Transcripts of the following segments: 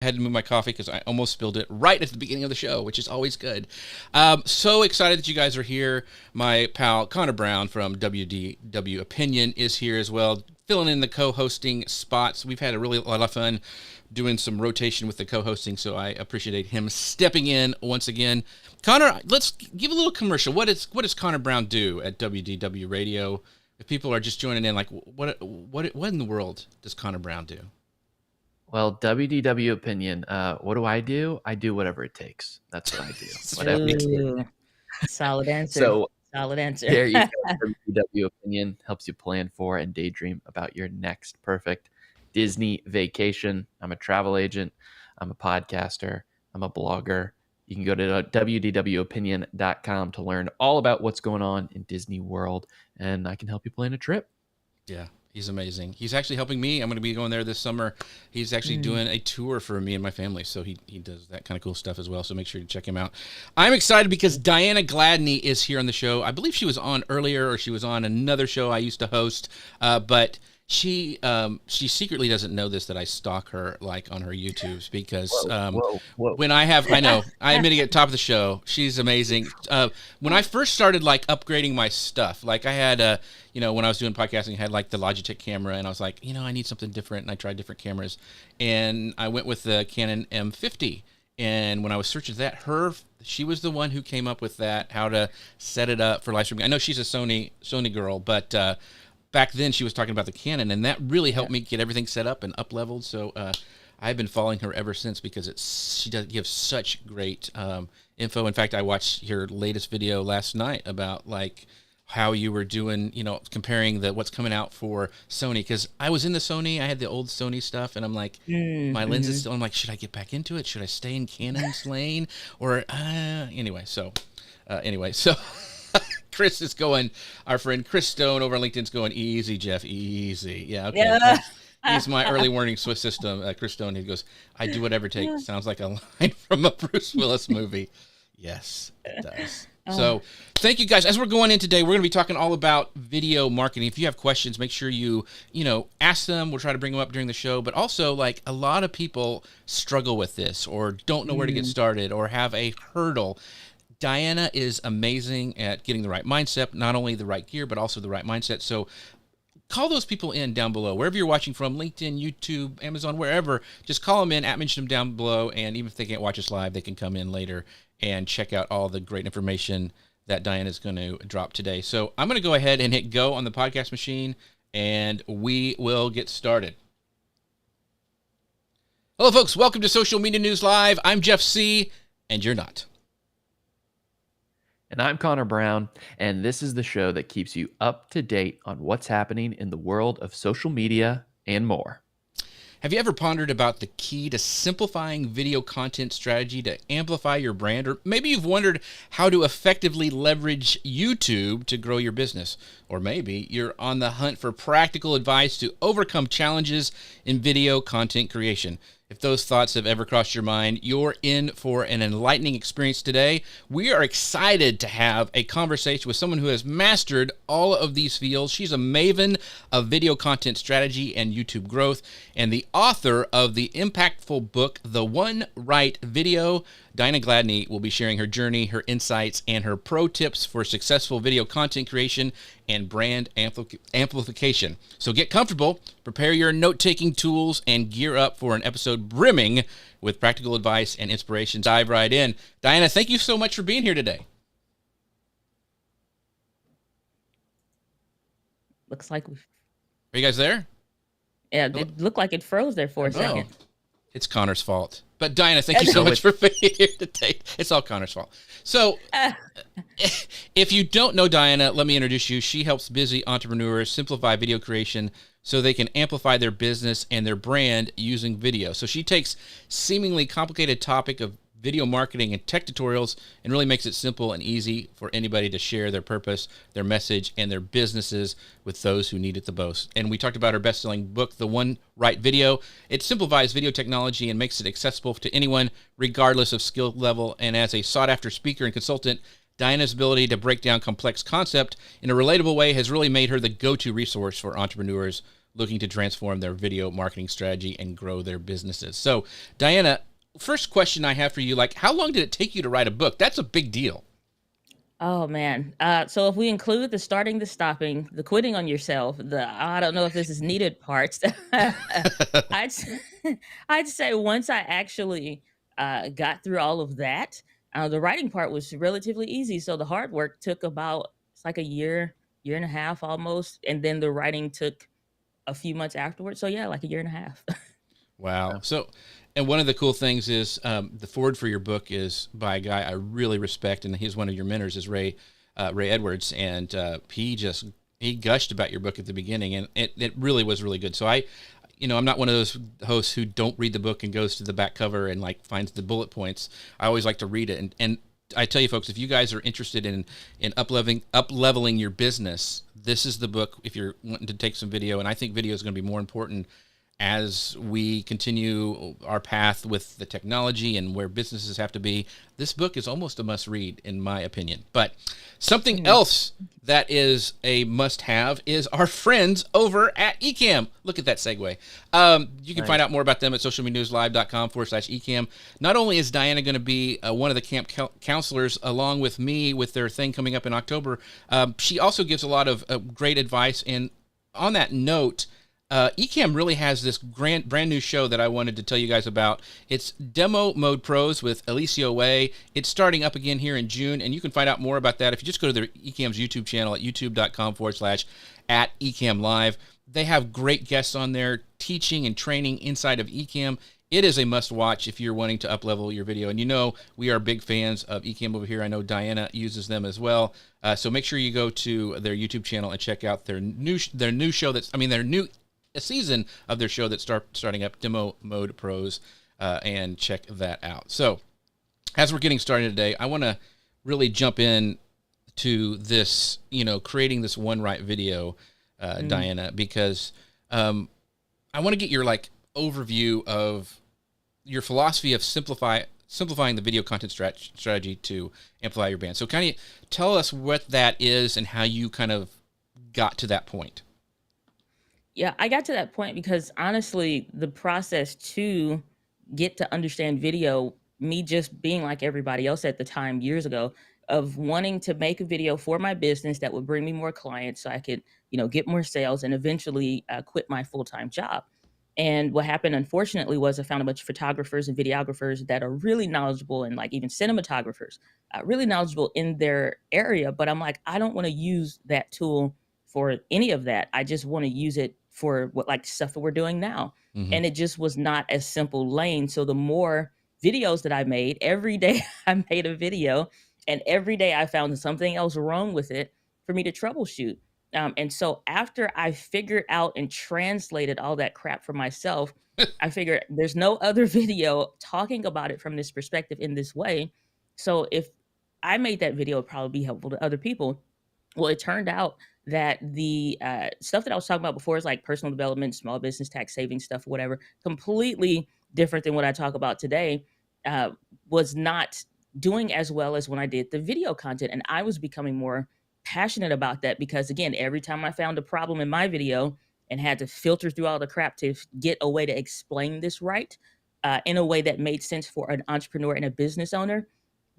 I had to move my coffee because I almost spilled it right at the beginning of the show, which is always good. So excited that you guys are here. My pal Connor Brown from WDW Opinion is here as well, filling in the co-hosting spots. We've had a lot of fun doing some rotation with the co-hosting, so I appreciate him stepping in once again. Connor, let's give a little commercial. What does Connor Brown do at WDW Radio? If people are just joining in, like what in the world does Connor Brown do? Well, WDW Opinion, what do? I do whatever it takes. That's what I do. Whatever it takes. Solid answer. So solid answer. There you go. WDW Opinion helps you plan for and daydream about your next perfect Disney vacation. I'm a travel agent. I'm a podcaster. I'm a blogger. You can go to wdwopinion.com to learn all about what's going on in Disney World, and I can help you plan a trip. Yeah. He's amazing. He's actually helping me. I'm going to be going there this summer. He's actually doing a tour for me and my family. So he does that kind of cool stuff as well. So make sure you check him out. I'm excited because Diana Gladney is here on the show. I believe she was on earlier, or she was on another show I used to host. But she secretly doesn't know this, that I stalk her like on her YouTubes because when I admit it at the top of the show, she's amazing. When I first started like upgrading my stuff, like I had when I was doing podcasting, I had like the Logitech camera, and I was like, I need something different, and I tried different cameras, and I went with the Canon M50. And when I was searching that, she was the one who came up with that, how to set it up for live streaming. I know she's a Sony girl, but back then she was talking about the Canon, and that really helped me get everything set up and up leveled. So I've been following her ever since because she does give such great info. In fact, I watched her latest video last night about like how you were doing, comparing what's coming out for Sony. Because I was in the Sony, I had the old Sony stuff, and I'm like, my lenses still. I'm like, should I get back into it? Should I stay in Canon's lane? Or anyway, so. Chris is going, our friend Chris Stone over on LinkedIn's going, easy, Jeff, easy. Yeah, okay. Yeah. He's my early warning system. Chris Stone, he goes, I do whatever it takes. Sounds like a line from a Bruce Willis movie. Yes, it does. So thank you guys. As we're going in today, we're going to be talking all about video marketing. If you have questions, make sure you ask them. We'll try to bring them up during the show. But also, like, a lot of people struggle with this or don't know where to get started or have a hurdle. Diana is amazing at getting the right mindset, not only the right gear, but also the right mindset. So call those people in down below, wherever you're watching from, LinkedIn, YouTube, Amazon, wherever. Just call them in, mention them down below, and even if they can't watch us live, they can come in later and check out all the great information that Diana is going to drop today. So I'm going to go ahead and hit go on the podcast machine, and we will get started. Hello, folks. Welcome to Social Media News Live. I'm Jeff C., and you're not. And I'm Connor Brown, and this is the show that keeps you up to date on what's happening in the world of social media and more. Have you ever pondered about the key to simplifying video content strategy to amplify your brand? Or maybe you've wondered how to effectively leverage YouTube to grow your business. Or maybe you're on the hunt for practical advice to overcome challenges in video content creation. If those thoughts have ever crossed your mind, you're in for an enlightening experience today. We are excited to have a conversation with someone who has mastered all of these fields. She's a maven of video content strategy and YouTube growth, and the author of the impactful book, The One Right Video. Diana Gladney will be sharing her journey, her insights, and her pro tips for successful video content creation and brand amplification. So get comfortable, prepare your note-taking tools, and gear up for an episode brimming with practical advice and inspiration. Dive right in. Diana, thank you so much for being here today. Looks like Are you guys there? Yeah, it looked like it froze there for a second. It's Connor's fault. But Diana, thank you so much for being here today. It's all Connor's fault. So if you don't know Diana, let me introduce you. She helps busy entrepreneurs simplify video creation so they can amplify their business and their brand using video. So she takes seemingly complicated topic of video marketing and tech tutorials and really makes it simple and easy for anybody to share their purpose, their message, and their businesses with those who need it the most. And we talked about her best-selling book, The One Right Video. It simplifies video technology and makes it accessible to anyone, regardless of skill level. And as a sought-after speaker and consultant, Diana's ability to break down complex concept in a relatable way has really made her the go-to resource for entrepreneurs looking to transform their video marketing strategy and grow their businesses. So, Diana, first question I have for you, like, how long did it take you to write a book? That's a big deal. Oh man. So if we include the starting, the stopping, the quitting on yourself, the I don't know if this is needed parts, I'd s- I'd say once I actually got through all of that, the writing part was relatively easy. So the hard work took about it's like a year, year and a half almost, and then the writing took a few months afterwards. So yeah, like a year and a half. Wow. Yeah. So, and one of the cool things is the forward for your book is by a guy I really respect, and he's one of your mentors, is Ray Edwards, and he gushed about your book at the beginning, and it really was really good. So I'm not one of those hosts who don't read the book and goes to the back cover and like finds the bullet points. I always like to read it, and I tell you folks, if you guys are interested in up leveling your business, this is the book. If you're wanting to take some video, and I think video is going to be more important as we continue our path with the technology and where businesses have to be. This book is almost a must read, in my opinion. But something else that is a must have is our friends over at Ecamm. Look at that segue. You can find out more about them at socialmenewslive.com/Ecamm. Not only is Diana going to be one of the camp counselors along with me with their thing coming up in October, she also gives a lot of great advice. And on that note, Ecamm really has this brand new show that I wanted to tell you guys about. It's Demo Mode Pros with Alicia Way. It's starting up again here in June, and you can find out more about that if you just go to their Ecamm's YouTube channel at youtube.com/@Ecamm Live. They have great guests on there teaching and training inside of Ecamm. It is a must watch if you're wanting to up-level your video. And we are big fans of Ecamm over here. I know Diana uses them as well. So make sure you go to their YouTube channel and check out their new show their new a season of their show that's starting up, Demo Mode Pros, and check that out. So as we're getting started today, I want to really jump in to this, creating this one right video, Diana, because I want to get your overview of your philosophy of simplifying the video content strategy to amplify your brand. So kind of tell us what that is and how you kind of got to that point. Yeah, I got to that point because honestly, the process to get to understand video, me just being like everybody else at the time years ago, of wanting to make a video for my business that would bring me more clients so I could, get more sales and eventually quit my full-time job. And what happened, unfortunately, was I found a bunch of photographers and videographers that are really knowledgeable and like even cinematographers, really knowledgeable in their area. But I'm like, I don't want to use that tool for any of that. I just want to use it for what like stuff that we're doing now. Mm-hmm. And it just was not a simple lane. So the more videos that I made, every day I made a video and every day I found something else wrong with it for me to troubleshoot. And so after I figured out and translated all that crap for myself, I figured there's no other video talking about it from this perspective in this way. So if I made that video, it'd probably be helpful to other people. Well, it turned out that the stuff that I was talking about before is like personal development, small business tax savings stuff, whatever, completely different than what I talk about today, uh, was not doing as well as when I did the video content. And I was becoming more passionate about that because, again, every time I found a problem in my video and had to filter through all the crap to get a way to explain this right in a way that made sense for an entrepreneur and a business owner,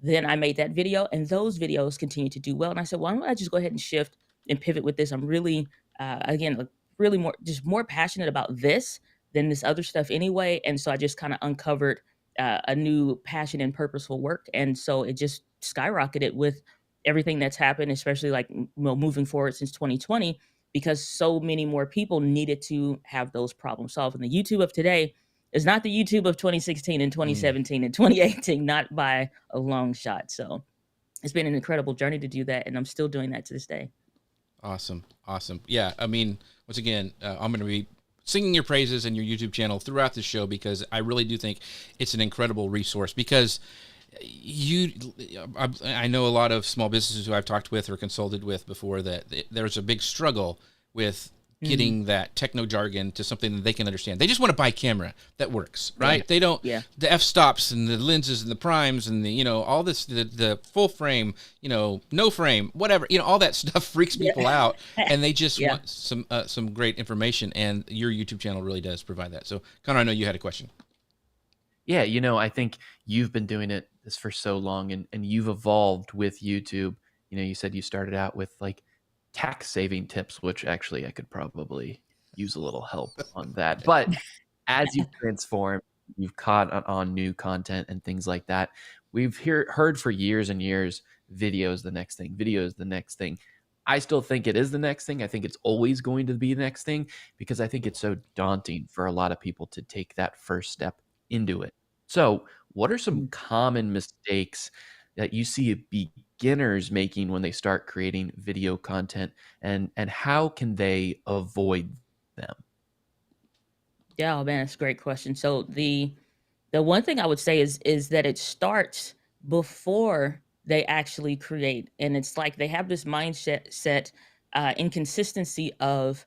then I made that video, and those videos continue to do well. And I said, well, why don't I just go ahead and shift and pivot with this? I'm really, again, like, really more passionate about this than this other stuff anyway. And so I just kind of uncovered a new passion and purposeful work. And so it just skyrocketed with everything that's happened, especially like moving forward since 2020, because so many more people needed to have those problems solved. And the YouTube of today is not the YouTube of 2016 and 2017 and 2018, not by a long shot. So it's been an incredible journey to do that, and I'm still doing that to this day. Awesome. Yeah, I mean, once again, I'm going to be singing your praises and your YouTube channel throughout the show because I really do think it's an incredible resource because I know a lot of small businesses who I've talked with or consulted with before that there's a big struggle with Mm, getting that techno jargon to something that they can understand. They just want to buy a camera that works, yeah. right? They don't Yeah. the f-stops and the lenses and the primes and the all this the full frame, no frame, whatever, all that stuff freaks people Yeah. out, and they just Yeah. want some great information, and your YouTube channel really does provide that. So, Connor, I know you had a question. Yeah, I think you've been doing this for so long, and you've evolved with YouTube. You said you started out with like tax saving tips, which actually I could probably use a little help on that. But as you've transformed, you've caught on new content and things like that. We've heard for years and years, video is the next thing, video is the next thing. I still think it is the next thing. I think it's always going to be the next thing because I think it's so daunting for a lot of people to take that first step into it. So, what are some Mm. common mistakes that you see beginners making when they start creating video content, and how can they avoid them? Yeah, oh man, that's a great question. So the one thing I would say is that it starts before they actually create, and it's like they have this mindset inconsistency of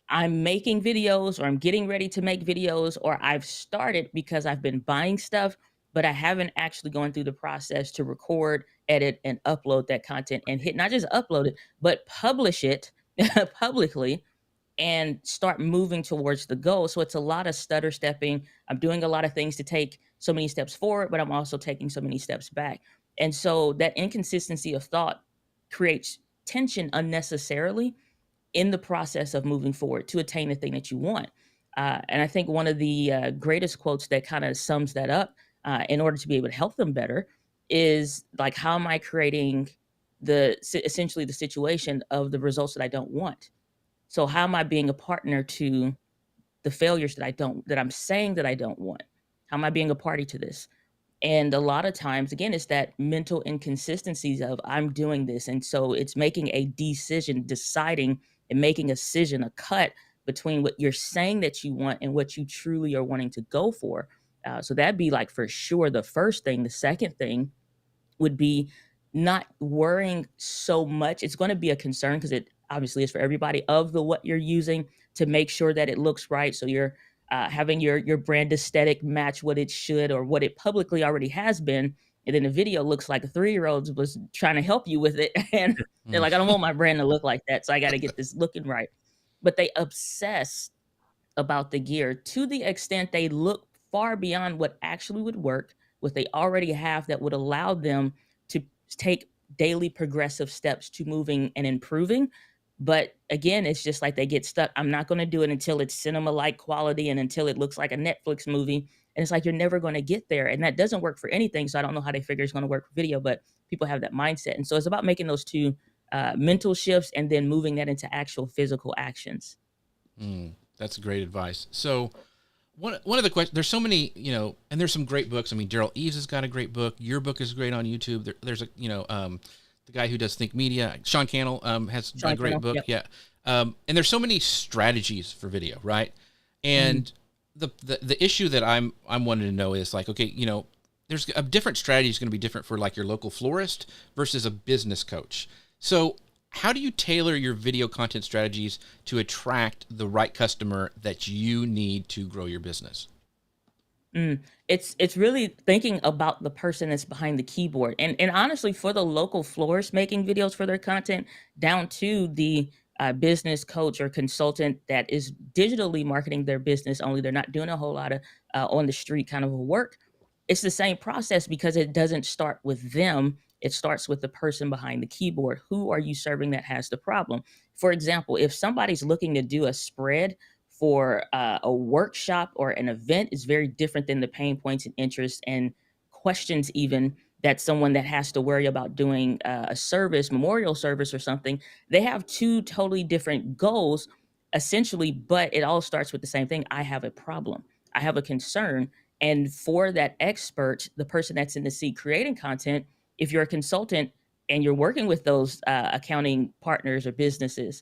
I'm making videos or I'm getting ready to make videos or I've started because I've been buying stuff, but I haven't actually gone through the process to record, edit, and upload that content and hit not just upload it, but publish it publicly and start moving towards the goal. So it's a lot of stutter stepping. I'm doing a lot of things to take so many steps forward, but I'm also taking so many steps back. And so that inconsistency of thought creates tension unnecessarily in the process of moving forward to attain the thing that you want. And I think one of the greatest quotes that kind of sums that up in order to be able to help them better is like, how am I creating essentially the situation of the results that I don't want? So how am I being a partner to the failures that I'm saying that I don't want? How am I being a party to this? And a lot of times, again, it's that mental inconsistencies of I'm doing this. And so it's making a decision, deciding and making a decision, a cut between what you're saying that you want and what you truly are wanting to go for. So that'd be like for sure the first thing. The second thing would be not worrying so much. It's going to be a concern because it obviously is for everybody of the what you're using to make sure that it looks right. So you're having your brand aesthetic match what it should or what it publicly already has been. And then the video looks like a 3-year-old was trying to help you with it. And they're Mm. like, I don't want my brand to look like that. So I got to get this looking right. But they obsess about the gear to the extent they look far beyond what actually would work, what they already have that would allow them to take daily progressive steps to moving and improving. But again, it's just like they get stuck. I'm not going to do it until it's cinema like quality and until it looks like a Netflix movie. And it's like you're never going to get there. And that doesn't work for anything. So I don't know how they figure it's going to work for video, but people have that mindset. And so it's about making those two mental shifts and then moving that into actual physical actions. That's great advice. So, one of the questions, there's so many, and there's some great books. I mean, Daryl Eves has got a great book. Your book is great on YouTube. There's a, the guy who does Think Media, Sean Cannell, has a Sean great Cannell, book. yep. Yeah. And there's so many strategies for video, right? And the issue that I'm wanting to know is like, okay, there's a different strategy is going to be different for like your local florist versus a business coach. So how do you tailor your video content strategies to attract the right customer that you need to grow your business? It's really thinking about the person that's behind the keyboard, and honestly, for the local florist making videos for their content, down to the business coach or consultant that is digitally marketing their business. Only they're not doing a whole lot of on the street kind of a work. It's the same process because it doesn't start with them. It starts with the person behind the keyboard. Who are you serving that has the problem? For example, if somebody's looking to do a spread for a workshop or an event, is very different than the pain points and interests and questions even that someone that has to worry about doing a service, memorial service or something. They have two totally different goals essentially, but it all starts with the same thing. I have a problem. I have a concern. And for that expert, the person that's in the seat creating content, if you're a consultant and you're working with those accounting partners or businesses,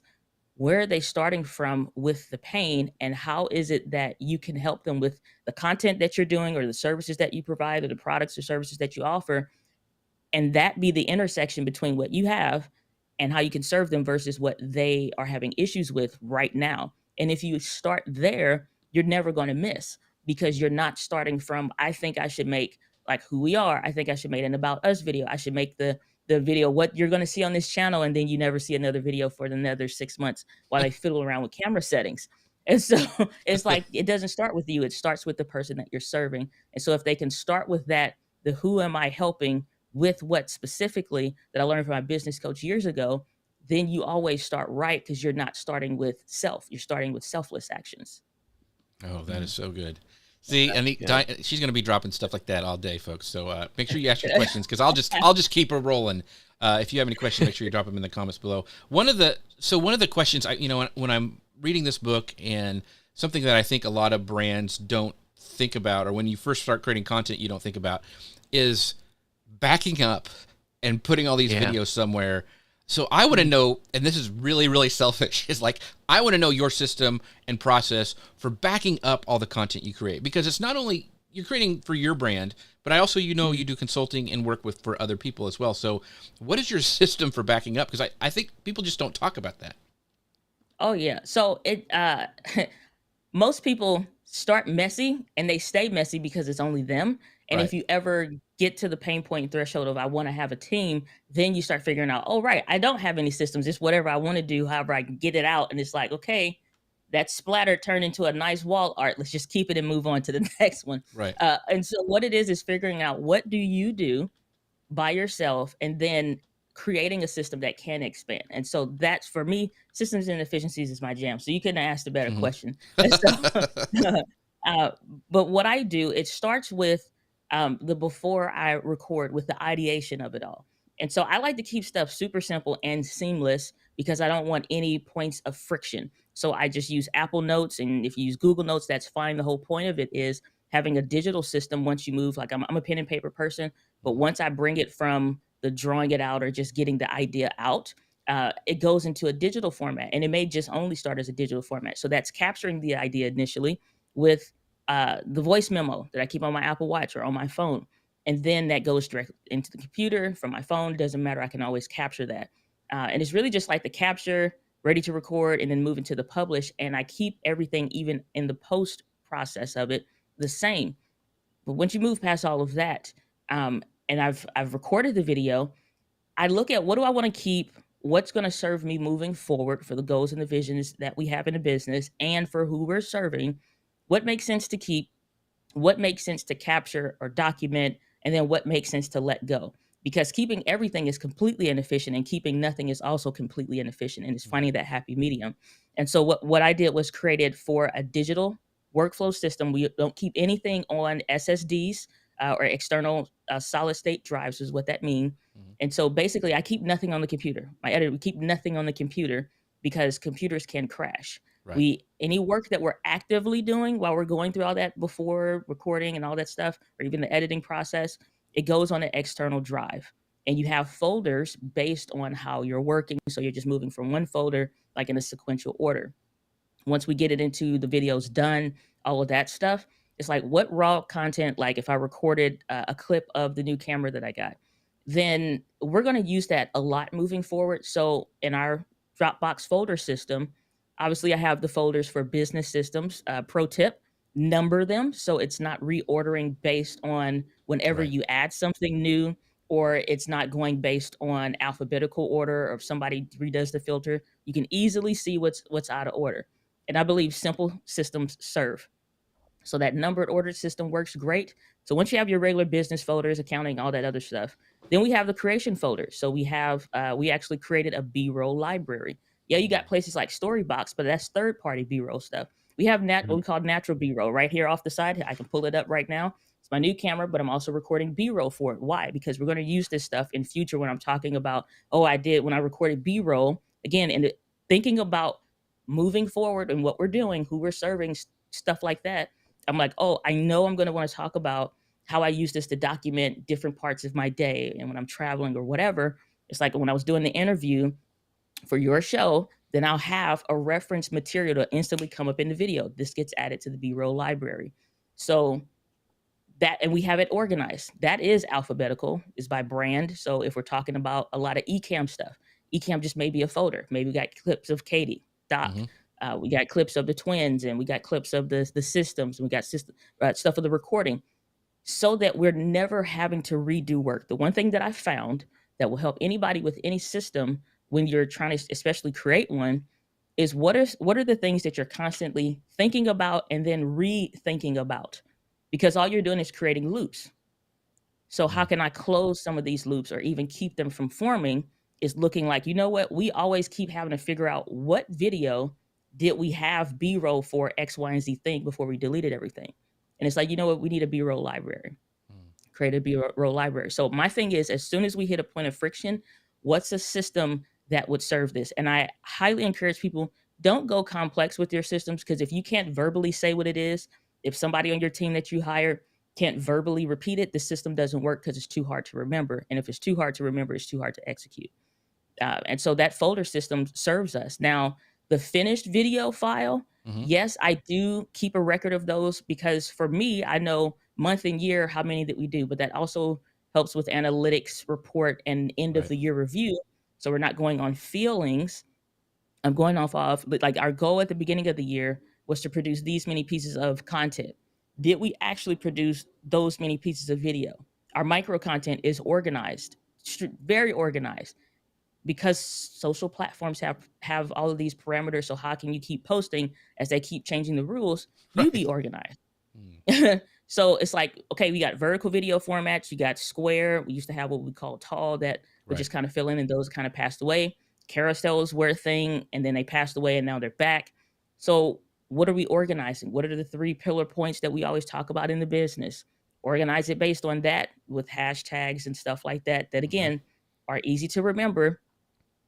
where are they starting from with the pain, and how is it that you can help them with the content that you're doing or the services that you provide or the products or services that you offer, and that be the intersection between what you have and how you can serve them versus what they are having issues with right now. And if you start there, you're never going to miss, because you're not starting from, I think I should make like who we are. I think I should make an about us video. I should make the video what you're going to see on this channel, and then you never see another video for another 6 months while they fiddle around with camera settings. And so it's like it doesn't start with you, it starts with the person that you're serving. And so if they can start with that, the who am I helping with what specifically that I learned from my business coach years ago, then you always start right, because you're not starting with self, you're starting with selfless actions. Oh, that is so good. See, and she's going to be dropping stuff like that all day, folks. So make sure you ask your questions, because I'll just keep her rolling. If you have any questions, make sure you drop them in the comments below. One of the questions when I'm reading this book, and something that I think a lot of brands don't think about, or when you first start creating content you don't think about, is backing up and putting all these videos somewhere. So I want to know, and this is really, really selfish, is like, I want to know your system and process for backing up all the content you create, because it's not only you're creating for your brand, but I also, you do consulting and work for other people as well. So what is your system for backing up? Because I think people just don't talk about that. Oh yeah. So most people start messy and they stay messy because it's only them. And if you ever get to the pain point threshold of I want to have a team, then you start figuring out, oh, right, I don't have any systems. It's whatever I want to do, however I can get it out. And it's like, okay, that splatter turned into a nice wall art. Let's just keep it and move on to the next one. Right. And so what it is figuring out, what do you do by yourself, and then creating a system that can expand. And so that's, for me, systems and efficiencies is my jam. So you couldn't have asked a better question. But what I do, it starts with the before I record, with the ideation of it all. And so I like to keep stuff super simple and seamless, because I don't want any points of friction. So I just use Apple Notes, and if you use Google Notes, that's fine. The whole point of it is having a digital system. Once you move, like I'm a pen and paper person, but once I bring it from the drawing it out or just getting the idea out, it goes into a digital format, and it may just only start as a digital format. So that's capturing the idea initially with the voice memo that I keep on my Apple Watch or on my phone. And then that goes directly into the computer from my phone. It doesn't matter. I can always capture that. And it's really just like the capture, ready to record, and then move into the publish. And I keep everything, even in the post process of it, the same. But once you move past all of that, and I've recorded the video, I look at, what do I want to keep? What's going to serve me moving forward for the goals and the visions that we have in the business, and for who we're serving? What makes sense to keep? What makes sense to capture or document? And then what makes sense to let go? Because keeping everything is completely inefficient, and keeping nothing is also completely inefficient. And it's finding that happy medium. And so what I did was created for a digital workflow system. We don't keep anything on SSDs or external solid state drives, is what that means. And so basically, I keep nothing on the computer. My editor, we keep nothing on the computer, because computers can crash. Right. Any work that we're actively doing while we're going through all that before recording and all that stuff, or even the editing process, it goes on an external drive. And you have folders based on how you're working. So you're just moving from one folder, like in a sequential order. Once we get it into the videos done, all of that stuff, it's like, what raw content, like if I recorded a clip of the new camera that I got, then we're going to use that a lot moving forward. So in our Dropbox folder system, obviously I have the folders for business systems. Pro tip, number them so it's not reordering based on whenever Right. you add something new, or it's not going based on alphabetical order, or if somebody redoes the filter, you can easily see what's out of order. And I believe simple systems serve. So that numbered ordered system works great. So once you have your regular business folders, accounting, all that other stuff, then we have the creation folder. So we actually created a B-roll library. Yeah, you got places like Storybox, but that's third party B-roll stuff. We have what we call natural B-roll right here off the side. I can pull it up right now. It's my new camera, but I'm also recording B-roll for it. Why? Because we're going to use this stuff in future when I'm talking about, when I recorded B-roll, again, and thinking about moving forward and what we're doing, who we're serving, stuff like that. I'm like, oh, I know I'm going to want to talk about how I use this to document different parts of my day. And when I'm traveling or whatever, it's like when I was doing the interview for your show, then I'll have a reference material to instantly come up in the video. This gets added to the B-roll library. So that, and we have it organized. That is alphabetical, is by brand. So if we're talking about a lot of Ecamm stuff, Ecamm just may be a folder. Maybe we got clips of Katie, Doc. Mm-hmm. We got clips of the twins, and we got clips of the systems. And we got stuff of the recording, so that we're never having to redo work. The one thing that I found that will help anybody with any system when you're trying to especially create one is what are the things that you're constantly thinking about and then rethinking about, because all you're doing is creating loops. So how Mm. can I close some of these loops or even keep them from forming, is looking like, you know what? We always keep having to figure out what video did we have B-roll for X, Y, and Z thing before we deleted everything. And it's like, you know what? We need a B-roll library. Mm. Create a B-roll library. So my thing is, as soon as we hit a point of friction, what's a system that would serve this? And I highly encourage people, don't go complex with your systems, because if you can't verbally say what it is, if somebody on your team that you hire can't verbally repeat it, the system doesn't work because it's too hard to remember. And if it's too hard to remember, it's too hard to execute. And so that folder system serves us. Now, the finished video file, Mm-hmm. yes, I do keep a record of those, because for me, I know month and year how many that we do, but that also helps with analytics report and end of Right. the year review. So we're not going on feelings. I'm going off of, like, our goal at the beginning of the year was to produce these many pieces of content. Did we actually produce those many pieces of video? Our micro content is organized, very organized, because social platforms have all of these parameters. So how can you keep posting as they keep changing the rules? You be Right. organized. Mm. So it's like, okay, we got vertical video formats, you got square. We used to have what we call tall, that would Right. just kind of fill in, and those kind of passed away. Carousels were a thing, and then they passed away, and now they're back. So what are we organizing? What are the 3 pillar points that we always talk about in the business? Organize it based on that, with hashtags and stuff like that, that Mm-hmm. again are easy to remember.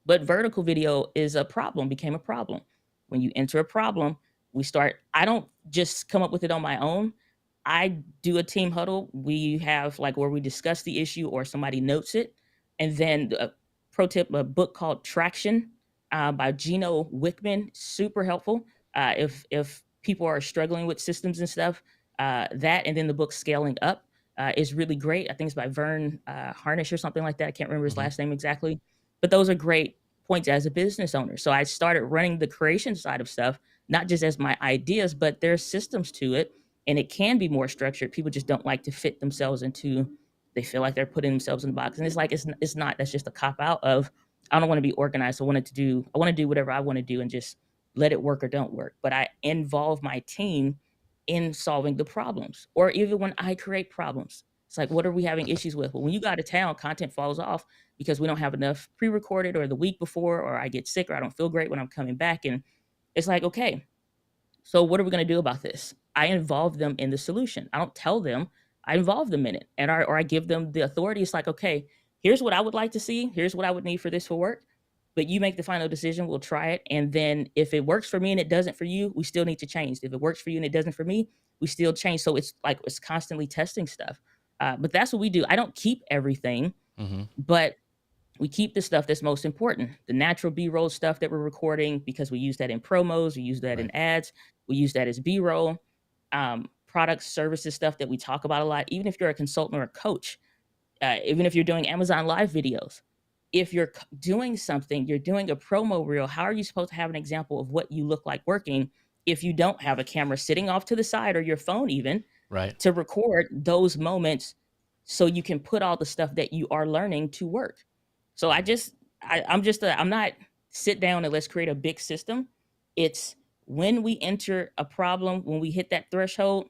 But vertical video became a problem. When you enter a problem, I don't just come up with it on my own. I do a team huddle. We have, like, where we discuss the issue or somebody notes it. And then pro tip, a book called Traction by Gino Wickman, super helpful. If people are struggling with systems and stuff, that, and then the book Scaling Up is really great. I think it's by Vern Harnish or something like that. I can't remember his Mm-hmm. last name exactly, but those are great points as a business owner. So I started running the creation side of stuff, not just as my ideas, but there's systems to it, and it can be more structured. People just don't like to fit themselves into. They feel like they're putting themselves in the box, and it's like it's not. That's just a cop out of, I don't want to be organized. I want to do whatever I want to do and just let it work or don't work. But I involve my team in solving the problems, or even when I create problems. It's like, what are we having issues with? Well, when you go out of town, content falls off because we don't have enough pre-recorded, or the week before, or I get sick, or I don't feel great when I'm coming back. And it's like, okay, so what are we going to do about this? I involve them in the solution. I don't tell them. I involve them in it, or I give them the authority. It's like, okay, here's what I would like to see. Here's what I would need for this to work. But you make the final decision. We'll try it, and then if it works for me and it doesn't for you, we still need to change. If it works for you and it doesn't for me, we still change. So it's like it's constantly testing stuff. But that's what we do. I don't keep everything, Mm-hmm. but we keep the stuff that's most important, the natural B-roll stuff that we're recording, because we use that in promos, we use that Right. in ads, we use that as B-roll. Products, services, stuff that we talk about a lot. Even if you're a consultant or a coach, even if you're doing Amazon Live videos, if you're doing something, you're doing a promo reel, how are you supposed to have an example of what you look like working if you don't have a camera sitting off to the side, or your phone even, Right. to record those moments, so you can put all the stuff that you are learning to work? So I'm not sit down and let's create a big system. It's when we enter a problem, when we hit that threshold,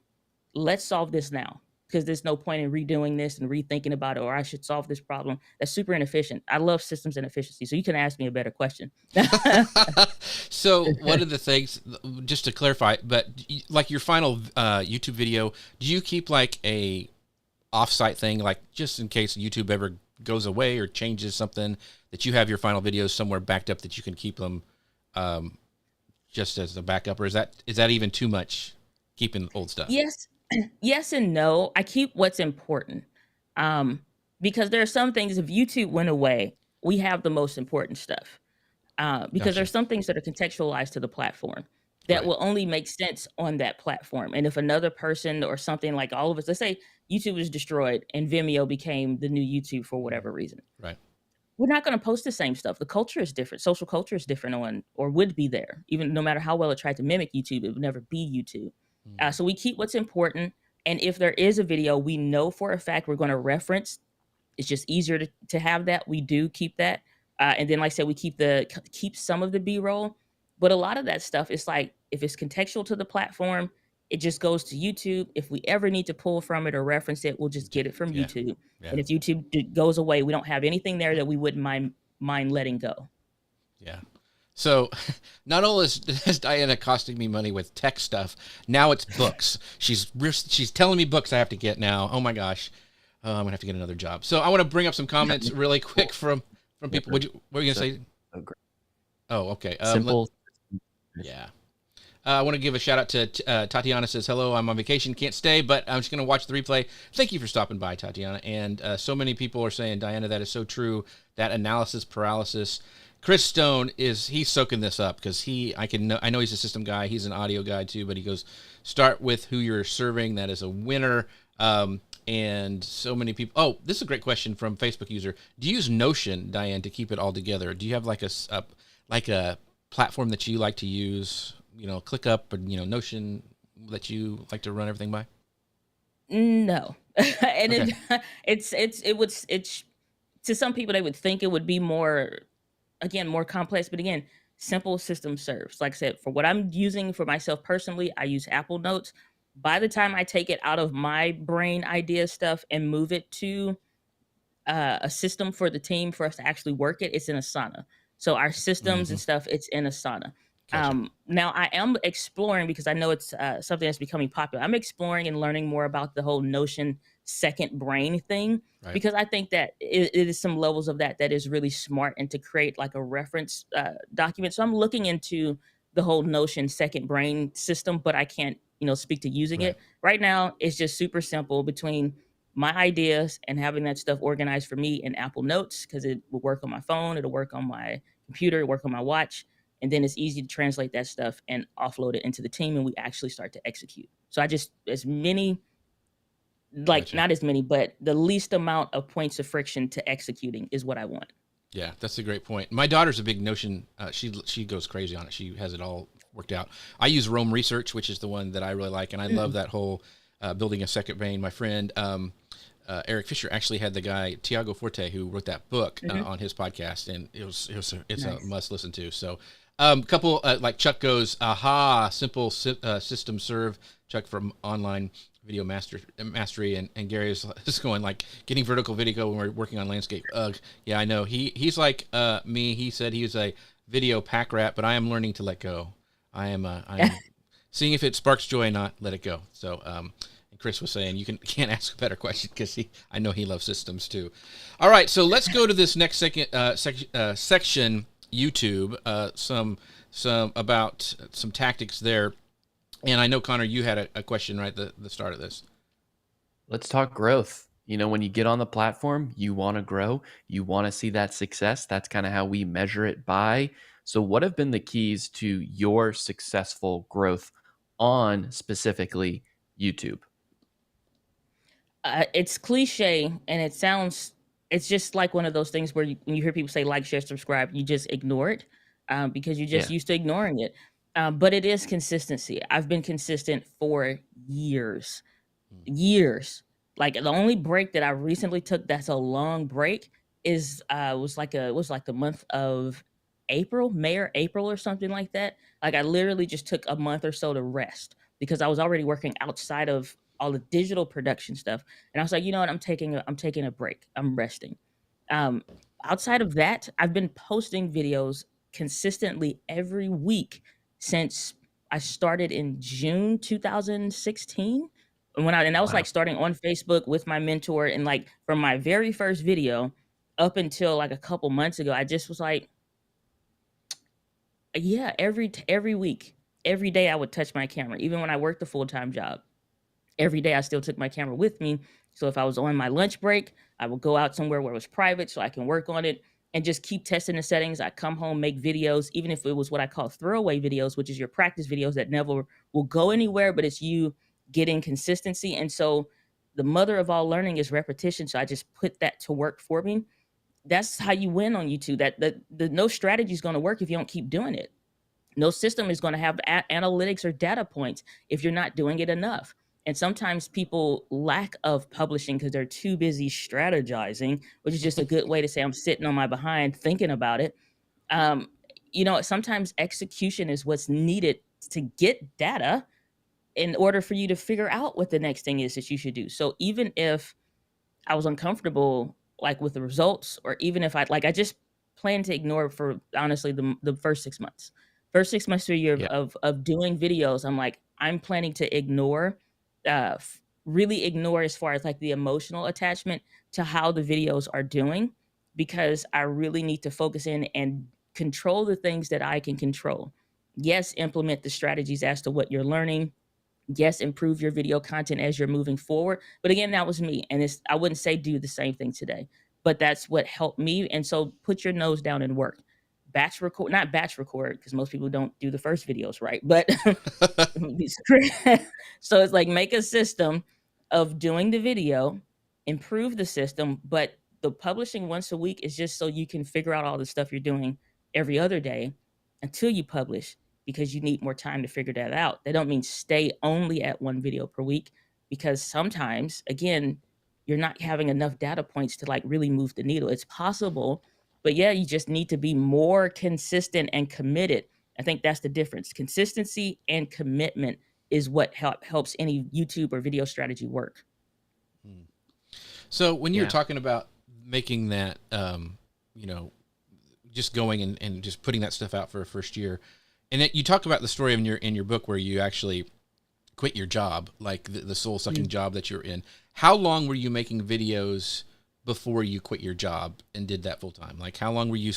let's solve this now, because there's no point in redoing this and rethinking about it, or I should solve this problem. That's super inefficient. I love systems and efficiency. So you can ask me a better question. So one of the things, just to clarify, but like your final YouTube video, do you keep like a offsite thing, like just in case YouTube ever goes away or changes something, that you have your final videos somewhere backed up that you can keep them just as a backup? Or is that even too much, keeping old stuff? Yes. Yes and no. I keep what's important. Because there are some things, if YouTube went away, we have the most important stuff. Because Gotcha. there's some things that are contextualized to the platform that Right. will only make sense on that platform. And if another person or something, like all of us, let's say YouTube was destroyed and Vimeo became the new YouTube for whatever reason. Right. we're not going to post the same stuff. The culture is different. Social culture is different on, or would be there. Even no matter how well it tried to mimic YouTube, it would never be YouTube. Mm. So we keep what's important. And if there is a video we know for a fact we're going to reference, it's just easier to have that. We do keep that. And then, like I said, we keep some of the B-roll. But a lot of that stuff is like, if it's contextual to the platform, it just goes to YouTube. If we ever need to pull from it or reference it, we'll just get it from Yeah. YouTube. Yeah. And if YouTube goes away, we don't have anything there that we wouldn't mind letting go. Yeah. So not only is Diana costing me money with tech stuff, now it's books. She's telling me books I have to get now. Oh my gosh. I'm going to have to get another job. So I want to bring up some comments really quick from people. What were you going to say? Oh, great. Oh, okay. Simple. Yeah. I want to give a shout out to Tatiana. Says, hello, I'm on vacation, can't stay, but I'm just going to watch the replay. Thank you for stopping by, Tatiana. And so many people are saying, Diana, that is so true. That analysis paralysis. Chris Stone he's soaking this up because I know he's a system guy. He's an audio guy too, but he goes, start with who you're serving. That is a winner. And so many people. Oh, this is a great question from Facebook user. Do you use Notion, Diane, to keep it all together? Do you have like a platform that you like to use? ClickUp or Notion that you like to run everything by? No, and Okay. it's to some people they would think it would be more complex, but again, simple system serves. Like I said, for what I'm using for myself personally, I use Apple Notes. By the time I take it out of my brain idea stuff and move it to a system for the team for us to actually work it, it's in Asana. So our systems and stuff, it's in Asana. Gotcha. Now I am exploring, because I know it's something that's becoming popular. I'm exploring and learning more about the whole Notion second brain thing, Right. because I think that it is some levels of that is really smart, and to create like a reference document. So I'm looking into the whole Notion second brain system, but I can't, speak to using Right. it right now. It's just super simple between my ideas and having that stuff organized for me in Apple Notes, because it will work on my phone, it'll work on my computer, it'll work on my watch. And then it's easy to translate that stuff and offload it into the team, and we actually start to execute. So I just, as many, Gotcha. not as many, but the least amount of points of friction to executing is what I want. Yeah, that's a great point. My daughter's a big Notion. She goes crazy on it. She has it all worked out. I use Rome Research, which is the one that I really like, and I love that whole building a second brain. My friend Eric Fisher actually had the guy Tiago Forte, who wrote that book, on his podcast, and it's nice. A must listen to. So, couple like Chuck goes, aha, simple system serve. Chuck from Online Video Mastery, and Gary is just going like getting vertical video when we're working on landscape. Yeah, I know. He's like me. He said he was a video pack rat, but I am learning to let go. I am seeing if it sparks joy or not. Let it go. So, Chris was saying you can't ask a better question, because I know he loves systems too. All right, so let's go to this next section. YouTube, some about some tactics there, and I know Connor, you had a question right at the start of this. Let's talk growth. When you get on the platform, you want to grow, you want to see that success. That's kind of how we measure it by. So what have been the keys to your successful growth on specifically YouTube? It's cliche, and it's just like one of those things where when you hear people say like, share, subscribe, you just ignore it, because you're just used to ignoring it. But it is consistency. I've been consistent for years. Like, the only break that I recently took that's a long break was like the month of May or April or something like that. Like, I literally just took a month or so to rest, because I was already working outside of all the digital production stuff, and I was like, you know what, I'm taking a break. I'm resting. Um, Outside of that, I've been posting videos consistently every week since I started in June 2016. And that was like starting on Facebook with my mentor, and like from my very first video up until like a couple months ago, I just was like, yeah, every week, every day I would touch my camera, even when I worked a full-time job. Every day I still took my camera with me. So if I was on my lunch break, I would go out somewhere where it was private so I can work on it and just keep testing the settings. I come home, make videos, even if it was what I call throwaway videos, which is your practice videos that never will go anywhere, but it's you getting consistency. And so the mother of all learning is repetition. So I just put that to work for me. That's how you win on YouTube. That the no strategy is going to work if you don't keep doing it. No system is going to have analytics or data points if you're not doing it enough. And sometimes people lack of publishing because they're too busy strategizing, which is just a good way to say I'm sitting on my behind thinking about it. Um, sometimes execution is what's needed to get data in order for you to figure out what the next thing is that you should do. So even if I was uncomfortable like with the results, or even if I just plan to ignore for honestly the first 6 months. First 6 months to a year Yeah. of doing videos, I'm like, I'm planning to ignore, really ignore as far as like the emotional attachment to how the videos are doing, because I really need to focus in and control the things that I can control. Yes, implement the strategies as to what you're learning. Yes, improve your video content as you're moving forward. But again, that was me. And I wouldn't say do the same thing today, but that's what helped me. And so put your nose down and work. Batch record, not batch record, because most people don't do the first videos right. But so it's like make a system of doing the video, improve the system, but the publishing once a week is just so you can figure out all the stuff you're doing every other day until you publish, because you need more time to figure that out. That don't mean stay only at one video per week, because sometimes again, you're not having enough data points to like really move the needle. It's possible, but yeah, you just need to be more consistent and committed. I think that's the difference. Consistency and commitment is what helps any YouTube or video strategy work. So when you're Yeah. talking about making that, just going and just putting that stuff out for a first year, and that you talk about the story in your book where you actually quit your job, like the soul sucking job that you're in. How long were you making videos before you quit your job and did that full time? Like how long were you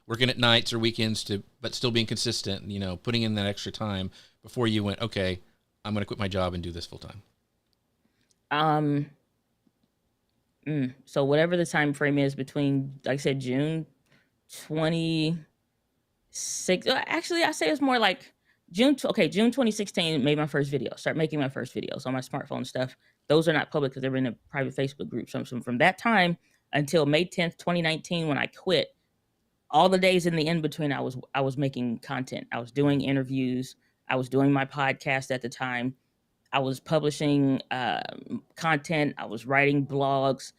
working at nights or weekends but still being consistent, putting in that extra time before you went, okay, I'm going to quit my job and do this full time? So whatever the time frame is between, like I said, June 26. Actually, I say it's more like June 2016. Made my first video. Start making my first videos on my smartphone and stuff. Those are not public because they're in a private Facebook group. So from that time until May 10th, 2019, when I quit, all the days in the in between, I was making content. I was doing interviews. I was doing my podcast at the time. I was publishing content. I was writing blogs.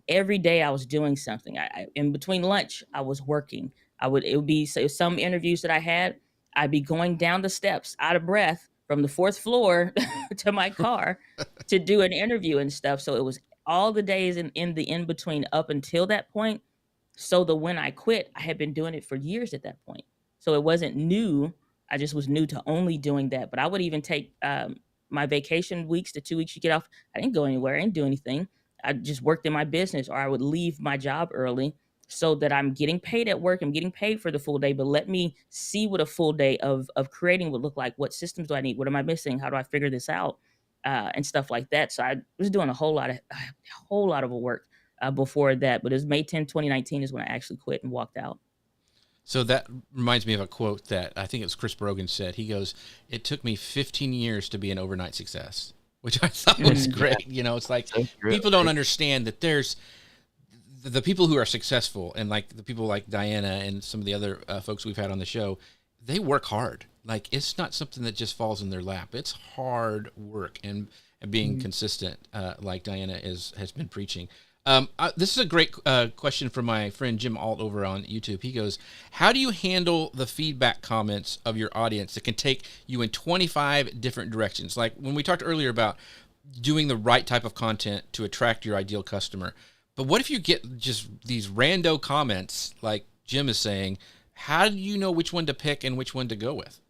Every day I was doing something. In between lunch, I was working. It would be some interviews that I had. I'd be going down the steps, out of breath, from the fourth floor to my car to do an interview and stuff. So it was all the days in the in between up until that point. So when I quit, I had been doing it for years at that point. So it wasn't new. I just was new to only doing that. But I would even take my vacation weeks, the 2 weeks you get off. I didn't go anywhere. I didn't do anything. I just worked in my business, or I would leave my job early so that I'm getting paid at work. I'm getting paid for the full day, but let me see what a full day of creating would look like. What systems do I need? What am I missing? How do I figure this out? And stuff like that. So I was doing a whole lot of work before that. But it was May 10th, 2019 is when I actually quit and walked out. So that reminds me of a quote that I think it was Chris Brogan said. He goes, "It took me 15 years to be an overnight success," which I thought was great. It's like people don't understand that there's the people who are successful, and like the people like Diana and some of the other folks we've had on the show, they work hard. Like it's not something that just falls in their lap. It's hard work and being consistent, like Diana has been preaching. This is a great question from my friend Jim Alt over on YouTube. He goes, how do you handle the feedback comments of your audience that can take you in 25 different directions? Like when we talked earlier about doing the right type of content to attract your ideal customer. But what if you get just these rando comments like Jim is saying? How do you know which one to pick and which one to go with?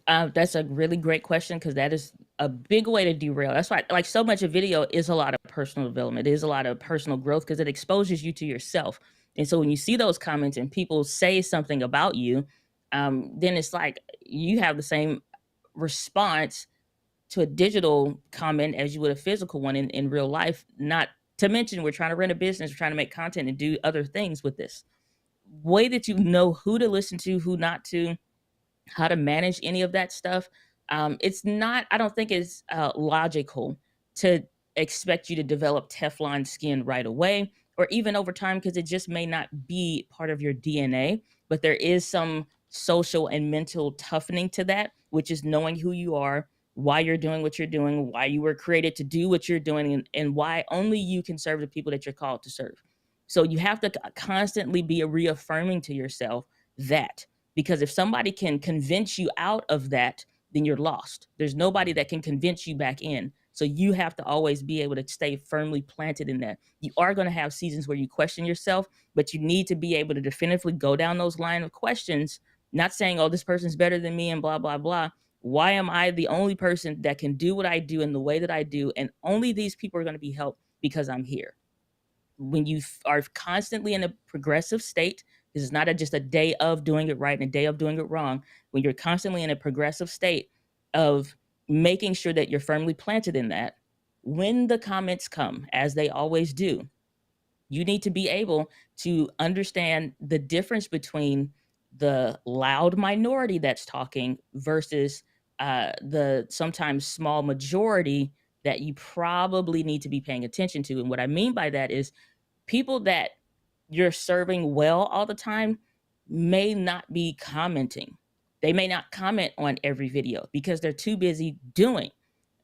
That's a really great question, because that is a big way to derail. That's why, like, so much of video is a lot of personal development. It is a lot of personal growth because it exposes you to yourself. And so when you see those comments and people say something about you, then it's like you have the same response to a digital comment as you would a physical one in real life. Not to mention, we're trying to run a business, we're trying to make content and do other things with this. Way that you know who to listen to, who not to, how to manage any of that stuff. It's not, I don't think it's logical to expect you to develop Teflon skin right away, or even over time, because it just may not be part of your DNA, but there is some social and mental toughening to that, which is knowing who you are, why you're doing what you're doing, why you were created to do what you're doing, and why only you can serve the people that you're called to serve. So you have to constantly be reaffirming to yourself that, because if somebody can convince you out of that, then you're lost. There's nobody that can convince you back in. So you have to always be able to stay firmly planted in that. You are going to have seasons where you question yourself, but you need to be able to definitively go down those line of questions, not saying, oh, this person's better than me and blah, blah, blah. Why am I the only person that can do what I do in the way that I do? And only these people are going to be helped because I'm here. When you are constantly in a progressive state, this is not just a day of doing it right and a day of doing it wrong. When you're constantly in a progressive state of making sure that you're firmly planted in that, when the comments come, as they always do, you need to be able to understand the difference between the loud minority that's talking versus the sometimes small majority that you probably need to be paying attention to. And what I mean by that is people that you're serving well all the time may not be commenting. They may not comment on every video because they're too busy doing.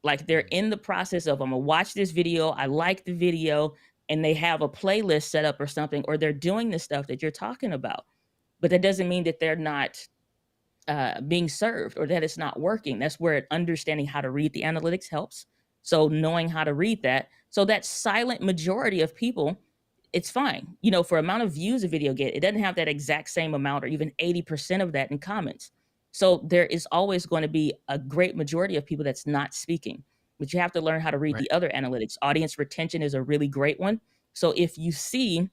Like they're in the process of, I'm gonna watch this video, I like the video, and they have a playlist set up or something, or they're doing the stuff that you're talking about. But that doesn't mean that they're not being served or that it's not working. That's where understanding how to read the analytics helps. So knowing how to read that. So that silent majority of people, it's fine. You know, for amount of views a video get, it doesn't have that exact same amount or even 80% of that in comments. So there is always going to be a great majority of people that's not speaking. But you have to learn how to read Right. the other analytics. Audience retention is a really great one. So if you see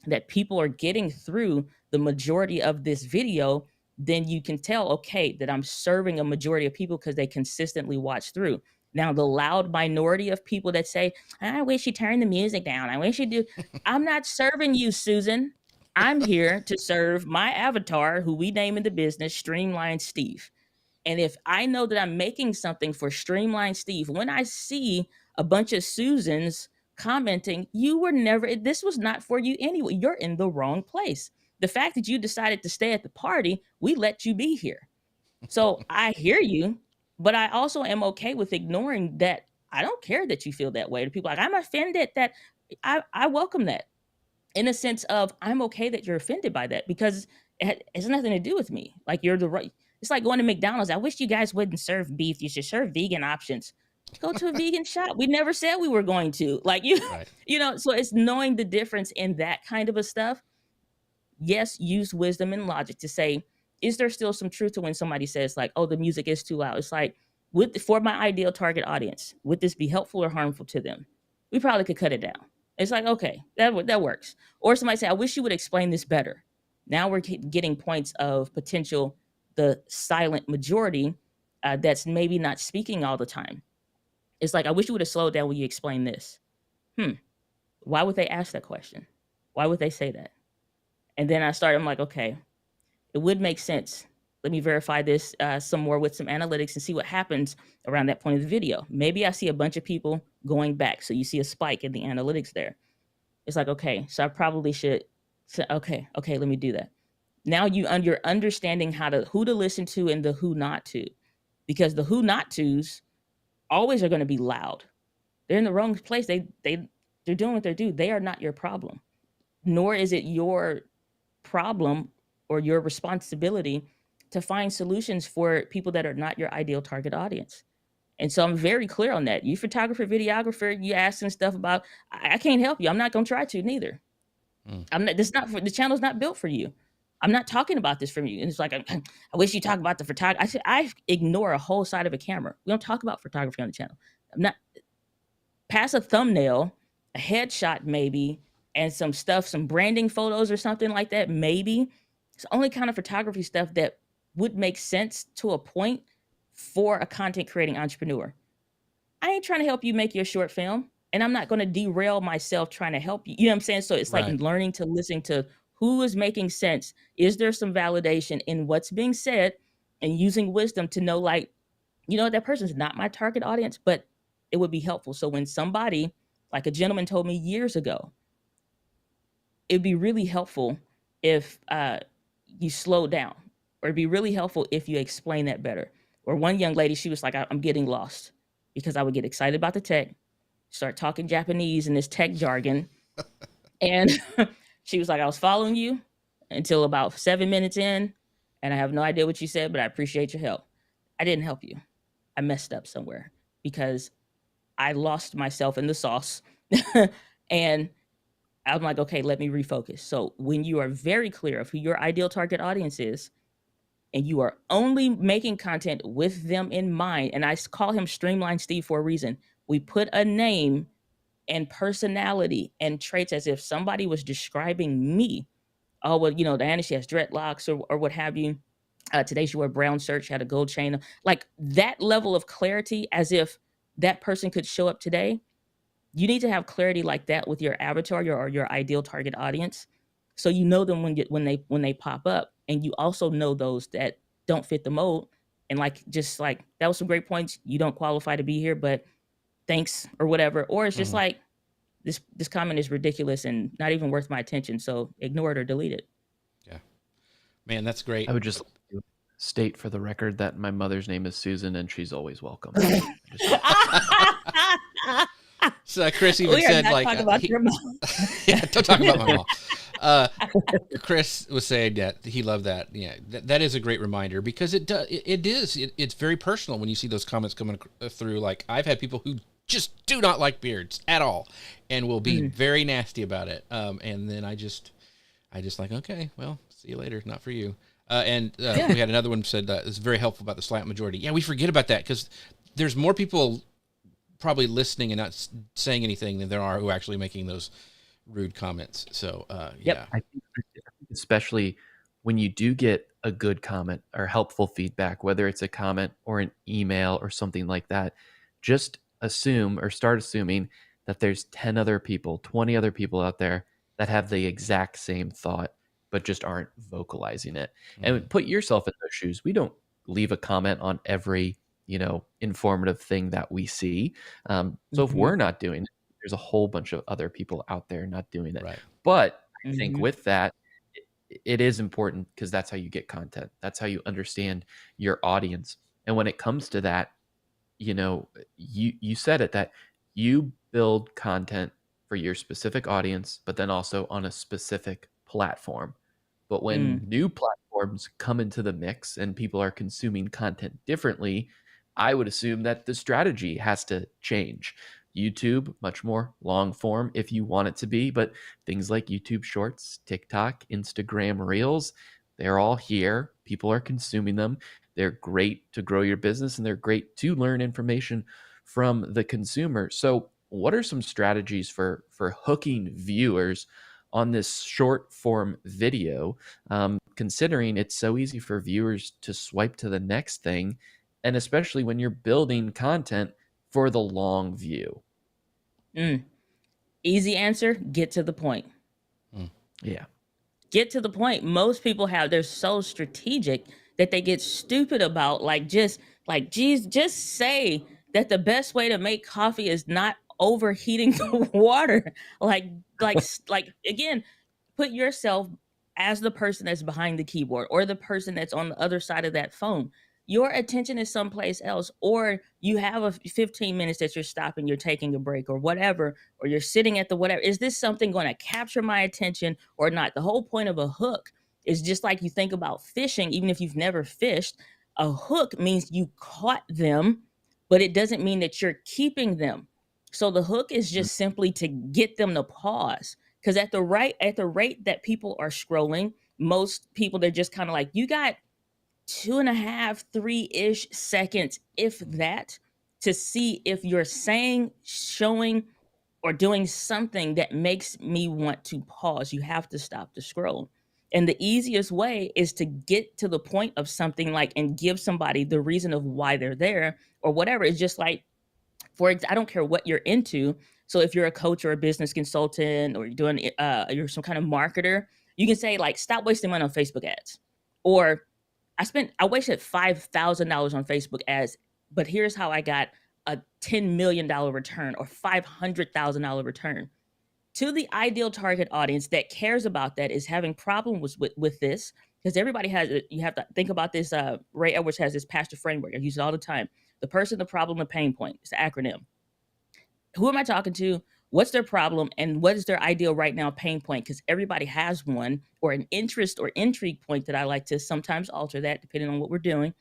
that people are getting through the majority of this video, then you can tell, okay, that I'm serving a majority of people because they consistently watch through. Now, the loud minority of people that say, I wish you turned the music down. I wish you do. I'm not serving you, Susan. I'm here to serve my avatar, who we name in the business Streamline Steve. And if I know that I'm making something for Streamline Steve, when I see a bunch of Susans commenting, you were never, this was not for you anyway. You're in the wrong place. The fact that you decided to stay at the party, we let you be here. So I hear you, but I also am okay with ignoring that. I don't care that you feel that way. To people like, I'm offended that I welcome that in a sense of I'm okay that you're offended by that because it has nothing to do with me. Like you're the right. It's like going to McDonald's. I wish you guys wouldn't serve beef. You should serve vegan options. Go to a vegan shop. We never said we were going to. Like you, Right. you know. So it's knowing the difference in that kind of a stuff. Yes, use wisdom and logic to say, is there still some truth to when somebody says like, "Oh, the music is too loud"? It's like, would for my ideal target audience, would this be helpful or harmful to them? We probably could cut it down. It's like, okay, that works. Or somebody say, I wish you would explain this better. Now we're getting points of potential, the silent majority that's maybe not speaking all the time. It's like, I wish you would have slowed down when you explain this. Why would they ask that question? Why would they say that? And then I'm like, okay, it would make sense. Let me verify this some more with some analytics and see what happens around that point of the video. Maybe I see a bunch of people going back. So you see a spike in the analytics there. It's like, okay, so I probably should say, okay, let me do that. Now you're understanding who to listen to and the who not to. Because the who not tos always are going to be loud. They're in the wrong place. They're doing what they do. They are not your problem. Nor is it your problem or your responsibility to find solutions for people that are not your ideal target audience. And so I'm very clear on that. You photographer, videographer, you asking stuff about, I can't help you. I'm not going to try to neither. Mm. I'm not, this not for, the channel's not built for you. I'm not talking about this from you. And it's like, I wish you talk about the photography. I said, I ignore a whole side of a camera. We don't talk about photography on the channel. I'm not, pass a thumbnail, a headshot maybe, and some stuff, some branding photos or something like that, maybe. It's the only kind of photography stuff that would make sense to a point for a content creating entrepreneur. I ain't trying to help you make your short film, and I'm not going to derail myself trying to help you. You know what I'm saying? So it's like Right. learning to listen to who is making sense. Is there some validation in what's being said, and using wisdom to know, like, you know, that person's not my target audience, but it would be helpful. So when somebody, like a gentleman told me years ago, it'd be really helpful if you slow down, or it'd be really helpful if you explain that better. Or one young lady, she was like, I'm getting lost, because I would get excited about the tech, start talking Japanese in this tech jargon. And she was like, I was following you until about 7 minutes in, and I have no idea what you said, but I appreciate your help. I didn't help you. I messed up somewhere because I lost myself in the sauce. And I'm like, okay, let me refocus. So when you are very clear of who your ideal target audience is, and you are only making content with them in mind, and I call him Streamline Steve for a reason. We put a name and personality and traits as if somebody was describing me. Oh, well, Diana, she has dreadlocks, or what have you. Today she wore a brown shirt, she had a gold chain. Like that level of clarity, as if that person could show up today. You need to have clarity like that with your avatar, or your ideal target audience, so you know them when they pop up, and you also know those that don't fit the mold. And just like that was some great points. You don't qualify to be here, but thanks, or whatever. Or it's just Mhm. like this comment is ridiculous and not even worth my attention, so ignore it or delete it. Yeah, man, that's great. I would just like to state for the record that my mother's name is Susan and she's always welcome. So Chris even We are said, not like, talking about your mom. yeah, don't talk about my mom. Chris was saying that he loved that. Yeah, that is a great reminder, because it's very personal when you see those comments coming through. Like, I've had people who just do not like beards at all and will be very nasty about it. And then I just like, okay, well, see you later. Not for you. We had another one said that it's very helpful about the slight majority. Yeah, we forget about that because there's more people probably listening and not saying anything than there are who are actually making those rude comments. So, yeah. I think especially when you do get a good comment or helpful feedback, whether it's a comment or an email or something like that, just assume or start assuming that there's 10 other people, 20 other people out there that have the exact same thought, but just aren't vocalizing it. And put yourself in those shoes. We don't leave a comment on every, informative thing that we see. So if we're not doing it, there's a whole bunch of other people out there not doing it. Right. But I think with that, it is important because that's how you get content. That's how you understand your audience. And when it comes to that, you said it, that you build content for your specific audience, but then also on a specific platform. But when new platforms come into the mix and people are consuming content differently, I would assume that the strategy has to change. YouTube, much more long form if you want it to be, but things like YouTube Shorts, TikTok, Instagram Reels, they're all here. People are consuming them. They're great to grow your business and they're great to learn information from the consumer. So, what are some strategies for hooking viewers on this short form video, considering it's so easy for viewers to swipe to the next thing, and especially when you're building content for the long view? Easy answer, get to the point. Yeah. Get to the point. Most people they're so strategic that they get stupid about just geez, just say that the best way to make coffee is not overheating the water. Like again, put yourself as the person that's behind the keyboard, or the person that's on the other side of that phone. Your attention is someplace else, or you have a 15 minutes that you're stopping, you're taking a break or whatever, or you're sitting at the whatever. Is this something going to capture my attention or not? The whole point of a hook is just like you think about fishing. Even if you've never fished, a hook means you caught them, but it doesn't mean that you're keeping them. So the hook is just simply to get them to pause. Because at the rate that people are scrolling, most people, they're just kind of like, you got 2.5, 3-ish seconds, if that, to see if you're saying, showing, or doing something that makes me want to pause. You have to stop the scroll. And the easiest way is to get to the point of something, and give somebody the reason of why they're there or whatever. It's just like, I don't care what you're into. So if you're a coach or a business consultant, or you're some kind of marketer, you can say stop wasting money on Facebook ads. Or I wasted $5,000 on Facebook ads, but here's how I got a $10 million return or $500,000 return. to the ideal target audience that cares about that, is having problems with this, because everybody has it. You have to think about this. Ray Edwards has this pastor framework. I use it all the time. The person, the problem, the pain point. It's the acronym. Who am I talking to? What's their problem? And what is their ideal right now pain point? Because everybody has one, or an interest or intrigue point that I like to sometimes alter that depending on what we're doing.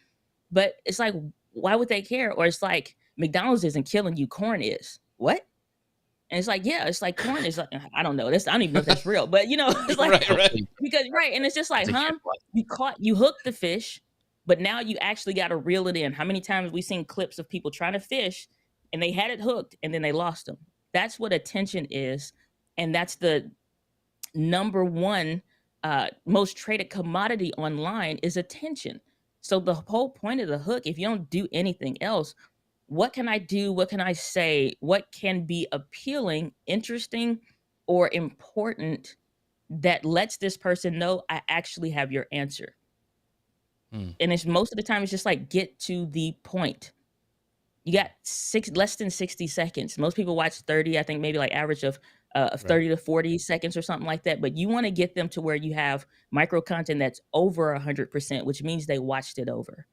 But it's like, why would they care? Or it's like, McDonald's isn't killing you, corn is. What? And it's like, yeah, it's like corn is like, I don't know. I don't even know if that's real, but it's like, Right. because right. And it's just like, It's a huh? You hooked the fish, but now you actually got to reel it in. How many times have we seen clips of people trying to fish and they had it hooked and then they lost them? That's what attention is. And that's the number one most traded commodity online is attention. So the whole point of the hook, if you don't do anything else, what can I do? What can I say? What can be appealing, interesting, or important that lets this person know I actually have your answer? Mm. And it's most of the time it's just like, get to the point. You got less than 60 seconds. Most people watch 30, I think maybe like average of Right. 30 to 40 seconds or something like that. But you want to get them to where you have micro content that's over 100%, which means they watched it over.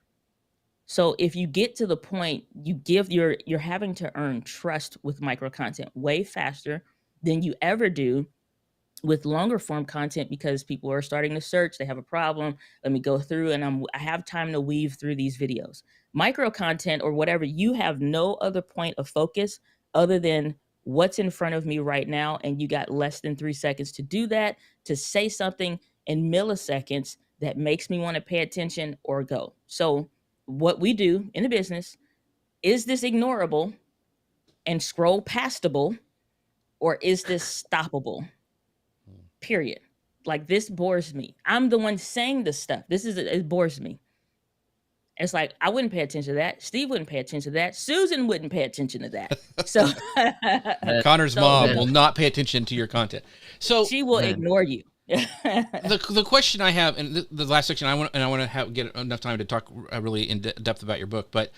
So if you get to the point, you're having to earn trust with micro content way faster than you ever do with longer form content, because people are starting to search, they have a problem. Let me go through and I have time to weave through these videos. Micro content or whatever, you have no other point of focus other than what's in front of me right now, and you got less than 3 seconds to do that, to say something in milliseconds that makes me want to pay attention or go. So what we do in the business, is this ignorable and scroll pastable, or is this stoppable? Period. Like, this bores me. I'm the one saying this stuff. It bores me. It's like, I wouldn't pay attention to that. Steve wouldn't pay attention to that. Susan wouldn't pay attention to that. So Connor's So- mom will not pay attention to your content. So she will Man. ignore you. the question I have, and the last section, I want to get enough time to talk really in depth about your book, but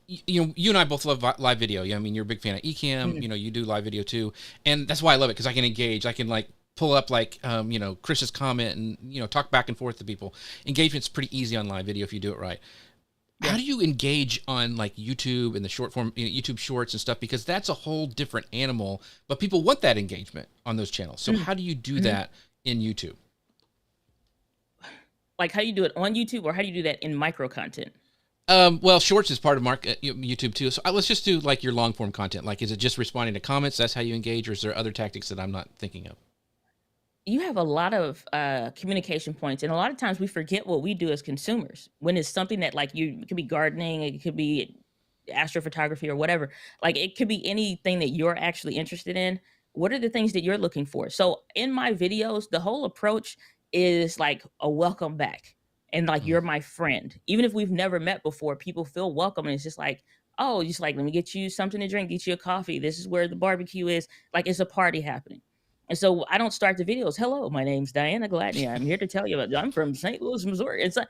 you and I both love live video. I mean, you're a big fan of Ecamm. You do live video too, and that's why I love it, because I can engage. I can like pull up like Chris's comment and talk back and forth to people. Engagement's pretty easy on live video if you do it right. How do you engage on like YouTube and the short form YouTube shorts and stuff? Because that's a whole different animal, but people want that engagement on those channels. So how do you do that in YouTube? Like, how do you do it on YouTube, or how do you do that in micro content? Well, shorts is part of YouTube too. So let's just do like your long form content. Like, is it just responding to comments? That's how you engage, or is there other tactics that I'm not thinking of? You have a lot of communication points, and a lot of times we forget what we do as consumers when it's something that, like, it could be gardening, it could be astrophotography or whatever. Like, it could be anything that you're actually interested in. What are the things that you're looking for? So in my videos, the whole approach is like a welcome back, and like, you're my friend. Even if we've never met before, people feel welcome, and it's just like, oh, just like, let me get you something to drink, get you a coffee. This is where the barbecue is. Like, it's a party happening. And so I don't start the videos, hello, my name's Diana Gladney. I'm here to tell you I'm from St. Louis, Missouri. It's like,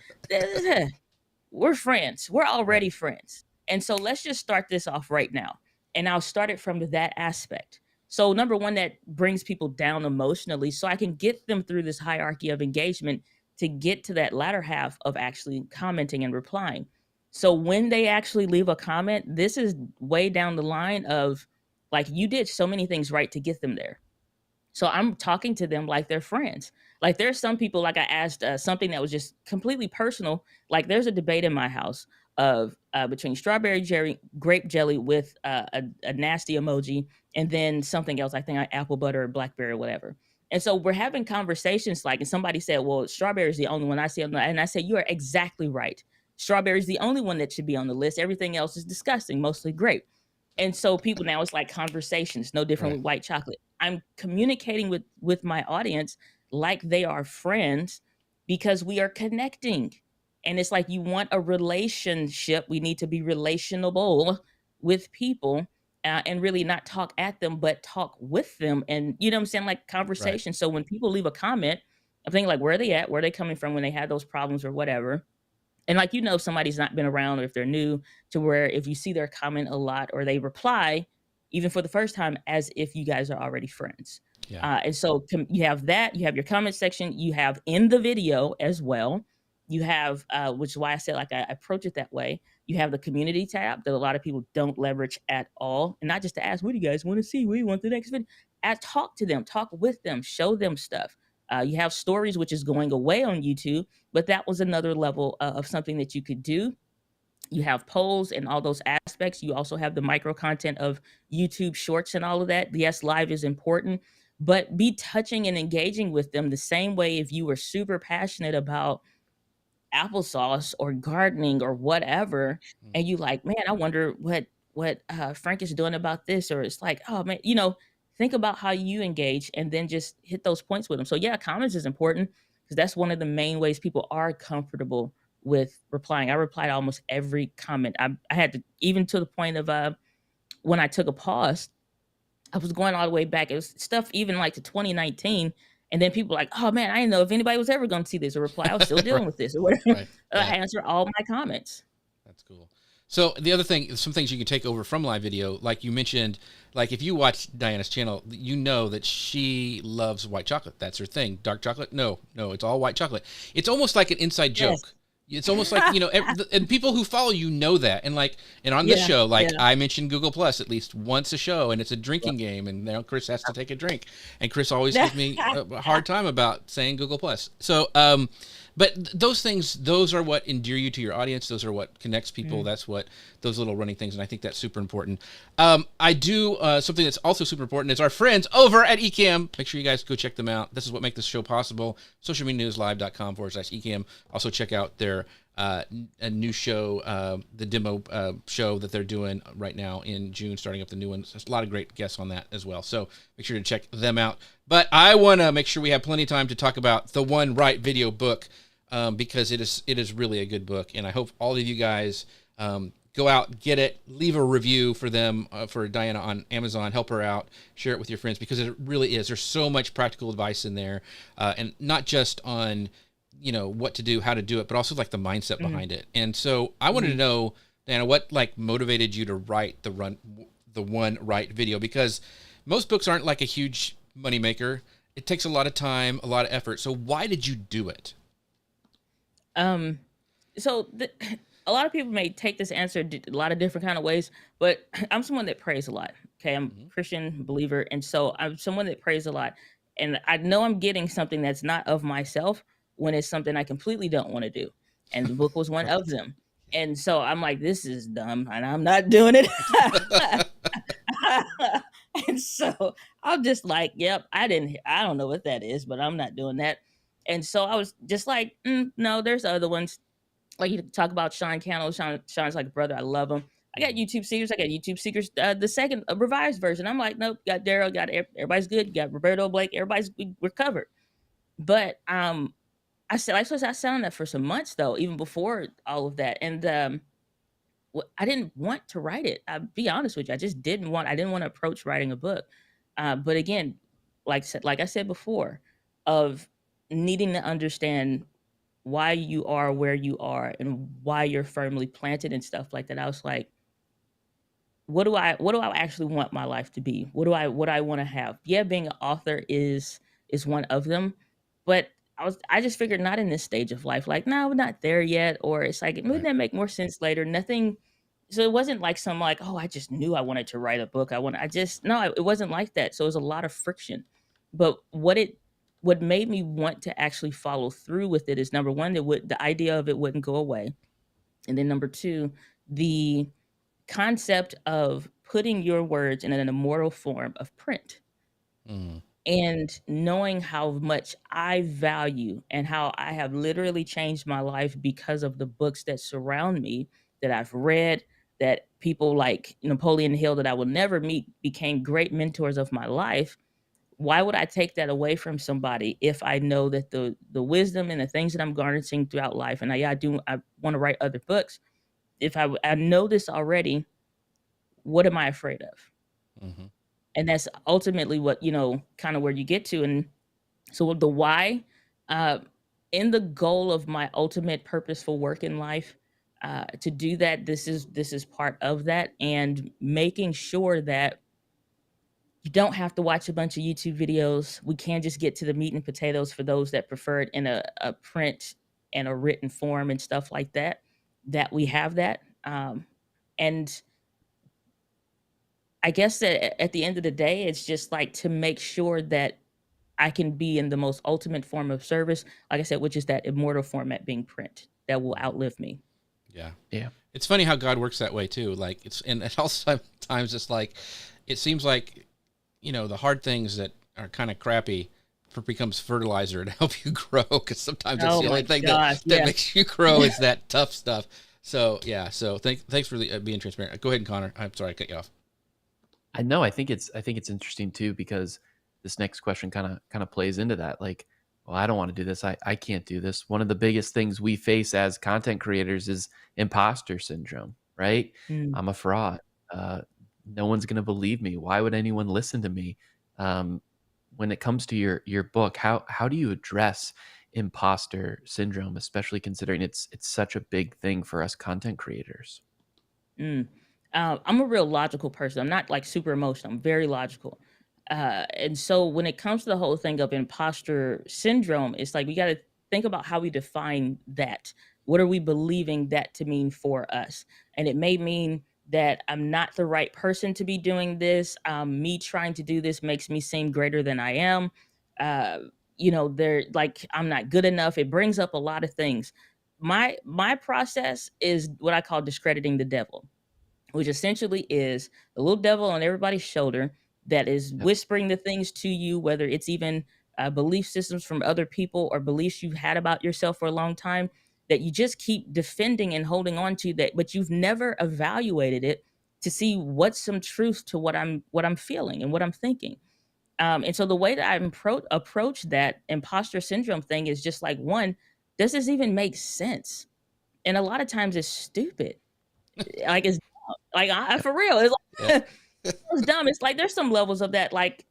we're friends. We're already friends. And so let's just start this off right now. And I'll start it from that aspect. So number one, that brings people down emotionally, so I can get them through this hierarchy of engagement to get to that latter half of actually commenting and replying. So when they actually leave a comment, this is way down the line of, like, you did so many things right to get them there. So I'm talking to them like they're friends. Like, there's some people, like, I asked something that was just completely personal. Like, there's a debate in my house of between strawberry grape jelly with a nasty emoji, and then something else. I think apple butter or blackberry or whatever. And so we're having conversations, like, and somebody said, well, strawberry is the only one I see on the, and I said, you are exactly right. Strawberry is the only one that should be on the list. Everything else is disgusting, mostly grape. And so people, now it's like conversations, no different with white chocolate. I'm communicating with my audience like they are friends, because we are connecting. And it's like, you want a relationship, we need to be relationable with people, and really not talk at them, but talk with them. And you know what I'm saying? Like, conversation. So when people leave a comment, I'm thinking, like, where are they at? Where are they coming from when they had those problems or whatever? And like, if somebody's not been around, or if they're new, to where if you see their comment a lot or they reply, even for the first time, as if you guys are already friends. Yeah. And so you have that, you have your comment section, you have in the video as well. You have, which is why I said like I approach it that way. You have the community tab that a lot of people don't leverage at all, and not just to ask, "What do you guys want to see? We want the next video." Talk to them, talk with them, show them stuff. You have stories, which is going away on YouTube, but that was another level of something that you could do. You have polls and all those aspects. You also have the micro content of YouTube shorts and all of that. Yes, live is important, but be touching and engaging with them the same way if you were super passionate about applesauce or gardening or whatever, and you like, man, I wonder what Frank is doing about this, or it's like, oh man, think about how you engage and then just hit those points with them. So yeah, comments is important because that's one of the main ways people are comfortable with replying. I replied almost every comment. I had to, even to the point of when I took a pause, I was going all the way back. It was stuff even like to 2019. And then people were like, oh man, I didn't know if anybody was ever going to see this or reply. I was still dealing Right. with this or whatever. Right. I Yeah. answer all my comments. That's cool. So the other thing, some things you can take over from live video, like you mentioned, like if you watch Diana's channel, you know that she loves white chocolate. That's her thing. Dark chocolate? No, it's all white chocolate. It's almost like an inside joke. Yes. It's almost like, and people who follow you know that. And on this Yeah, show, like yeah. I mentioned Google Plus at least once a show, and it's a drinking game, and now Chris has to take a drink, and Chris always gives me a hard time about saying Google Plus. So, but those things, those are what endear you to your audience. Those are what connects people. That's what those little running things, and I think that's super important. I do something that's also super important is our friends over at Ecamm. Make sure you guys go check them out. This is what makes this show possible. socialmedianewslive.com/Ecamm. Also check out their a new show, the demo show that they're doing right now in June, starting up the new one. There's a lot of great guests on that as well. So make sure to check them out. But I want to make sure we have plenty of time to talk about the One Right video book, because it is really a good book. And I hope all of you guys go out, get it, leave a review for them, for Diana on Amazon, help her out, share it with your friends, because it really is. There's so much practical advice in there, and not just on what to do, how to do it, but also like the mindset behind it. And so I wanted to know, Diana, what like motivated you to write the One Right video? Because most books aren't like a huge moneymaker. It takes a lot of time, a lot of effort. So why did you do it? So a lot of people may take this answer a lot of different kind of ways, but I'm someone that prays a lot. Okay, I'm a Christian believer, and so I'm someone that prays a lot, and I know I'm getting something that's not of myself when it's something I completely don't want to do, and the book was one of them. And so I'm like, this is dumb, and I'm not doing it. And so I'm just like, yep, I don't know what that is, but I'm not doing that. And so I was just like, no, there's other ones. Like you talk about Sean Cannell. Sean's like a brother. I love him. I got YouTube Secrets. I got YouTube Secrets, the second revised version. I'm like, nope, got Daryl, got everybody's good. Got Roberto Blake. We're covered. But I said I sat on that for some months though, even before all of that. And I didn't want to write it. I'll be honest with you. I just didn't want. I didn't want to approach writing a book. But again, like I said before, of needing to understand why you are where you are and why you're firmly planted and stuff like that. I was like, what do I actually want my life to be? What I want to have? Yeah, being an author is one of them, but I just figured not in this stage of life. Like, no, we're not there yet. Or it's like, wouldn't Right. that make more sense later? Nothing. So it wasn't like some like, oh, I just knew I wanted to write a book. I just no, it wasn't like that. So it was a lot of friction. But what made me want to actually follow through with it is number one, the idea of it wouldn't go away. And then number two, the concept of putting your words in an immortal form of print Mm. and knowing how much I value and how I have literally changed my life because of the books that surround me that I've read, that people like Napoleon Hill that I will never meet became great mentors of my life. Why would I take that away from somebody if I know that the wisdom and the things that I'm garnering throughout life, and I want to write other books. If I know this already, what am I afraid of? Mm-hmm. And that's ultimately what, kind of where you get to. And so the why, uh, in the goal of my ultimate purposeful work in life, to do that, this is part of that, and making sure that You don't have to watch a bunch of YouTube videos. We can just get to the meat and potatoes for those that prefer it in a print and a written form and stuff like that. That we have that. And I guess that at the end of the day, it's just like to make sure that I can be in the most ultimate form of service, like I said, which is that immortal format being print that will outlive me. Yeah. Yeah. It's funny how God works that way too. Like and also sometimes it's like, it seems like, the hard things that are kind of crappy becomes fertilizer to help you grow. Cause sometimes that's Oh the only my thing gosh, that yeah. makes you grow is that tough stuff. So yeah. So thanks for being transparent. Go ahead, Connor. I'm sorry I cut you off. I know. I think it's interesting too, because this next question kind of plays into that. Like, well, I don't want to do this. I can't do this. One of the biggest things we face as content creators is imposter syndrome, right? Mm. I'm a fraud. No one's going to believe me. Why would anyone listen to me? When it comes to your book, how do you address imposter syndrome, especially considering it's such a big thing for us content creators? Mm. I'm a real logical person. I'm not like super emotional. I'm very logical. And so when it comes to the whole thing of imposter syndrome, it's like we got to think about how we define that. What are we believing that to mean for us? And it may mean that I'm not the right person to be doing this. Me trying to do this makes me seem greater than I am. Uh, they're like I'm not good enough. It brings up a lot of things. My process is what I call discrediting the devil, which essentially is the little devil on everybody's shoulder that is Yep. whispering the things to you, whether it's even belief systems from other people or beliefs you've had about yourself for a long time that you just keep defending and holding on to, that but you've never evaluated it to see what's some truth to what I'm feeling and what I'm thinking. And so the way that I approach that imposter syndrome thing is just like, one, does this even make sense? And a lot of times it's stupid. Like it's like I for real, it's Yeah. like it's dumb. It's like there's some levels of that. Like,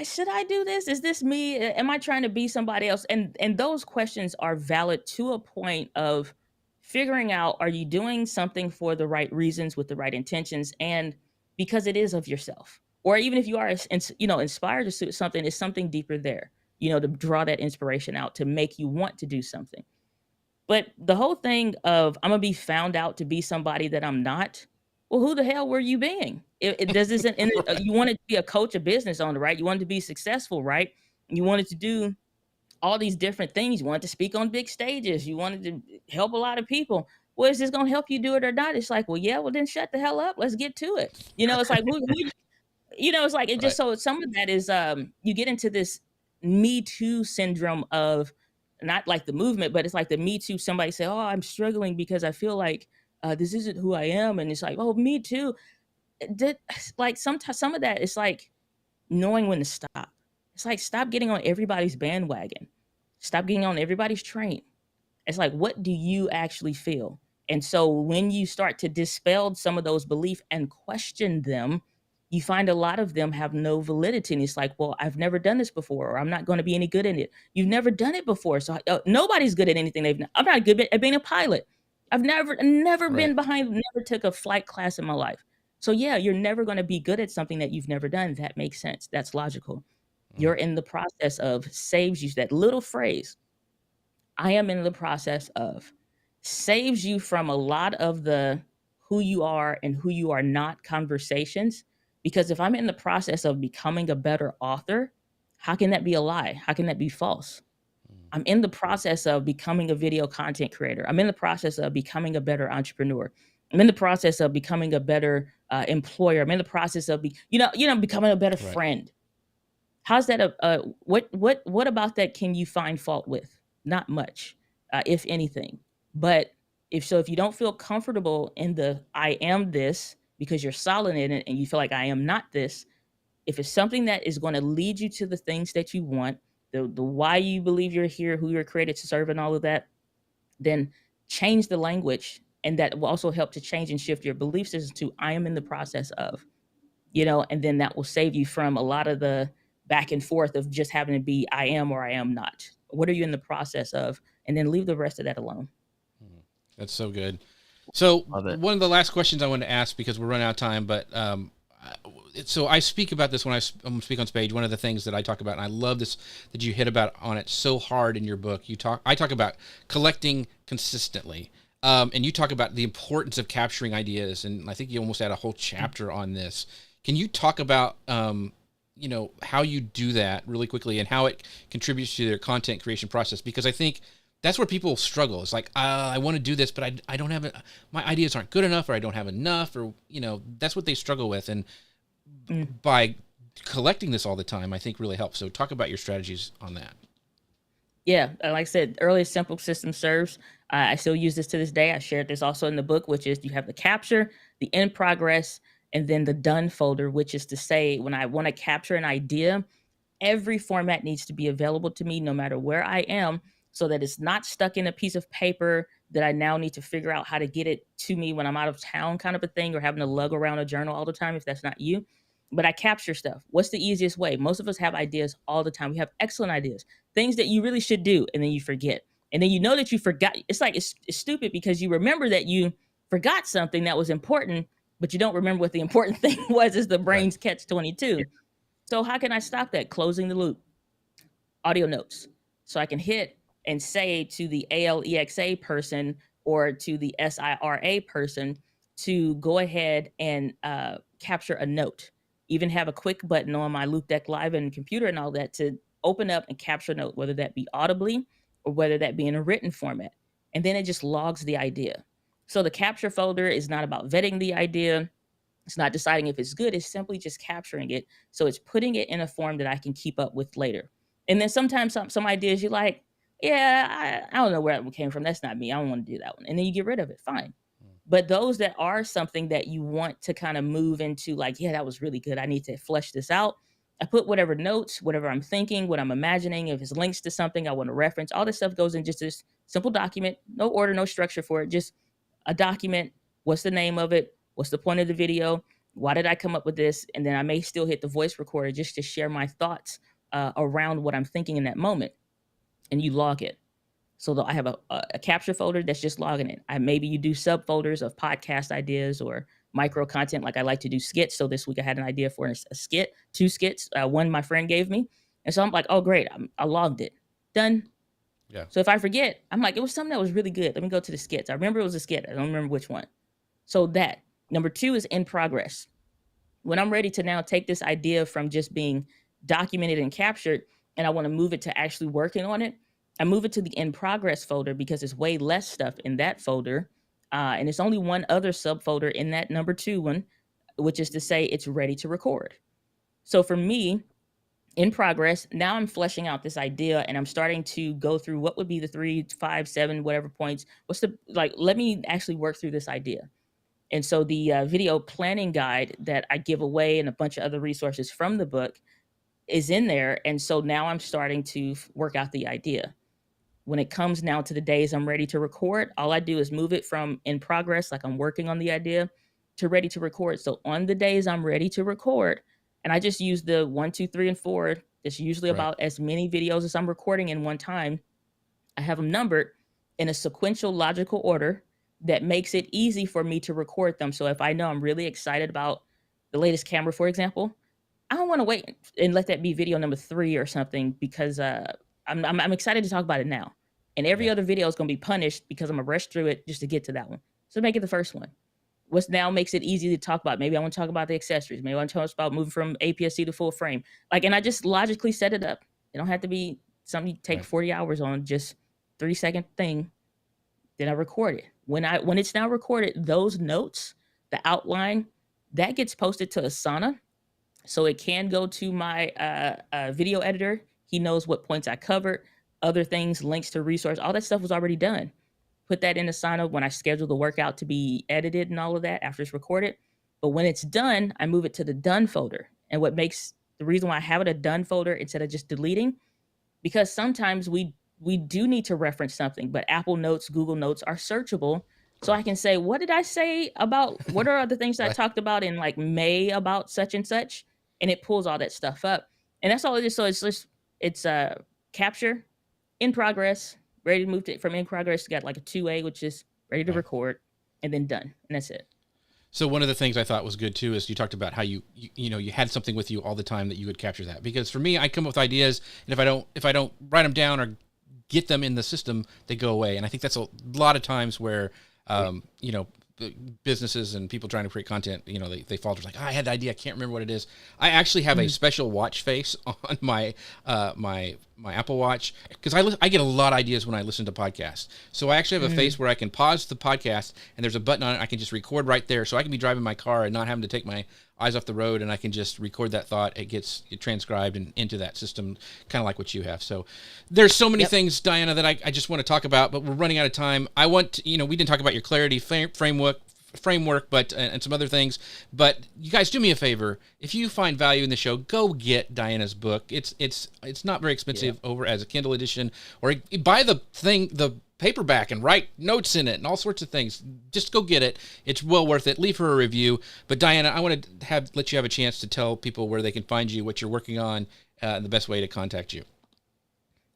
should I do this? Is this me? Am I trying to be somebody else? And those questions are valid to a point of figuring out, are you doing something for the right reasons with the right intentions, and because it is of yourself, or even if you are inspired to do something, is something deeper there. To draw that inspiration out to make you want to do something. But the whole thing of I'm gonna be found out to be somebody that I'm not. Well, who the hell were you being? It does this in Right. you wanted to be a coach, a business owner, right? You wanted to be successful, right? You wanted to do all these different things. You wanted to speak on big stages. You wanted to help a lot of people. Well, is this gonna help you do it or not? It's like, well, yeah, well then shut the hell up. Let's get to it. It's like it's like it just Right. so some of that is you get into this me too syndrome of not like the movement, but it's like the me too. Somebody say, oh, I'm struggling because I feel like this isn't who I am. And it's like, oh, me too. That like sometimes some of that is like knowing when to stop. It's like stop getting on everybody's bandwagon. Stop getting on everybody's train. It's like, what do you actually feel? And so when you start to dispel some of those beliefs and question them, you find a lot of them have no validity. And it's like, well, I've never done this before, or I'm not going to be any good in it. You've never done it before. So nobody's good at anything I'm not good at being a pilot. I've never Right. been behind, never took a flight class in my life. So yeah, you're never going to be good at something that you've never done. That makes sense. That's logical. Mm. You're in the process of saves you. That little phrase, I am in the process of, saves you from a lot of the who you are and who you are not conversations. Because if I'm in the process of becoming a better author, how can that be a lie? How can that be false? Mm. I'm in the process of becoming a video content creator. I'm in the process of becoming a better entrepreneur. I'm in the process of becoming a better employer. I'm in the process of becoming a better Right. friend. How's that what about that can you find fault with? Not much, if anything. But if you don't feel comfortable in the I am this because you're solid in it and you feel like I am not this, if it's something that is going to lead you to the things that you want, the why you believe you're here, who you're created to serve and all of that, then change the language, and that will also help to change and shift your belief system to I am in the process of, and then that will save you from a lot of the back and forth of just having to be I am or I am not. What are you in the process of? And then leave the rest of that alone. Mm. That's so good. So Love it. one of the last questions I wanted to ask, because we're running out of time, but so I speak about this when I speak on stage. One of the things that I talk about, and I love this that you hit about on it so hard in your book. I talk about collecting consistently, and you talk about the importance of capturing ideas. And I think you almost had a whole chapter on this. Can you talk about, how you do that really quickly and how it contributes to their content creation process? Because I think that's where people struggle. It's like, I want to do this, but I don't have it. My ideas aren't good enough, or I don't have enough, or, that's what they struggle with. And by collecting this all the time, I think really helps. So talk about your strategies on that. Yeah, like I said, earlier, simple system serves. I still use this to this day. I shared this also in the book, which is you have the capture, the in progress, and then the done folder, which is to say when I want to capture an idea, every format needs to be available to me no matter where I am, so that it's not stuck in a piece of paper that I now need to figure out how to get it to me when I'm out of town, kind of a thing, or having to lug around a journal all the time if that's not you. But I capture stuff. What's the easiest way? Most of us have ideas all the time. We have excellent ideas, things that you really should do, and then you forget. And then you know that you forgot. It's like it's stupid because you remember that you forgot something that was important, but you don't remember what the important thing was. Is the Right. brain's catch 22. So how can I stop that? Closing the loop. Audio notes. So I can hit and say to the ALEXA person or to the SIRA person to go ahead and capture a note. Even have a quick button on my Loop Deck Live and computer and all that to open up and capture a note, whether that be audibly or whether that be in a written format. And then it just logs the idea. So the capture folder is not about vetting the idea. It's not deciding if it's good. It's simply just capturing it. So it's putting it in a form that I can keep up with later. And then sometimes some ideas you're like, yeah, I don't know where that one came from. That's not me. I don't want to do that one. And then you get rid of it. Fine. But those that are something that you want to kind of move into, like, yeah, that was really good. I need to flesh this out. I put whatever notes, whatever I'm thinking, what I'm imagining, if it's links to something I want to reference, all this stuff goes in just this simple document, no order, no structure for it, just a document. What's the name of it? What's the point of the video? Why did I come up with this? And then I may still hit the voice recorder just to share my thoughts around what I'm thinking in that moment. And you log it. So I have a capture folder that's just logging it. Maybe you do subfolders of podcast ideas or micro content. Like I like to do skits. So this week I had an idea for a skit, 2 skits. One my friend gave me. And so I'm like, oh, great. I logged it. Done. Yeah. So if I forget, I'm like, it was something that was really good. Let me go to the skits. I remember it was a skit. I don't remember which one. So that. Number 2 is in progress. When I'm ready to now take this idea from just being documented and captured, and I want to move it to actually working on it, I move it to the in progress folder because there's way less stuff in that folder. And it's only one other subfolder in that number 2 one, which is to say it's ready to record. So for me, in progress, now I'm fleshing out this idea and I'm starting to go through what would be the 3, 5, 7, whatever points. Let me actually work through this idea. And so the video planning guide that I give away and a bunch of other resources from the book is in there. And so now I'm starting to work out the idea. When it comes now to the days I'm ready to record, all I do is move it from in progress, like I'm working on the idea, to ready to record. So on the days I'm ready to record, and I just use the 1, 2, 3, and 4. It's usually Right. about as many videos as I'm recording in one time. I have them numbered in a sequential logical order that makes it easy for me to record them. So if I know I'm really excited about the latest camera, for example, I don't want to wait and let that be video number 3 or something because I'm excited to talk about it now. And every Yeah. other video is going to be punished because I'm going to rush through it just to get to that one. So make it the first one. What's now makes it easy to talk about. Maybe I want to talk about the accessories. Maybe I want to talk about moving from APS-C to full frame. And I just logically set it up. It don't have to be something you take Right. 40 hours on, just 3-second thing. Then I record it. When it's now recorded, those notes, the outline, that gets posted to Asana. So it can go to my video editor. He knows what points I covered, other things, links to resource. All that stuff was already done. Put that in Asana when I schedule the workout to be edited and all of that after it's recorded. But when it's done, I move it to the done folder. And what makes the reason why I have it a done folder instead of just deleting, because sometimes we do need to reference something, but Apple Notes, Google Notes are searchable. So I can say, what did I say about, what are other things that I Right. talked about in like May about such and such? And it pulls all that stuff up. And that's all it is. So it's capture, in progress, ready to move to from in progress. You got like a 2A, which is ready to Right. record, and then done. And that's it. So one of the things I thought was good too is you talked about how you had something with you all the time that you would capture that. Because for me, I come up with ideas, and if I don't write them down or get them in the system, they go away. And I think that's a lot of times where businesses and people trying to create content, they falter. Like, I had the idea, I can't remember what it is. I actually have a special watch face on my my Apple Watch, because I get a lot of ideas when I listen to podcasts. So I actually have a face where I can pause the podcast, and there's a button on it. I can just record right there, so I can be driving my car and not having to take my eyes off the road, and I can just record that thought. It gets transcribed and into that system, kind of like what you have. So there's so many things, Diana, that I just want to talk about, but we're running out of time. I want we didn't talk about your clarity framework, but and some other things. But you guys, do me a favor. If you find value in the show, go get Diana's book. It's not very expensive over as a Kindle edition, or buy the paperback and write notes in it and all sorts of things. Just go get it. It's well worth it. Leave her a review. But Diana, I want to let you have a chance to tell people where they can find you, what you're working on, and the best way to contact you.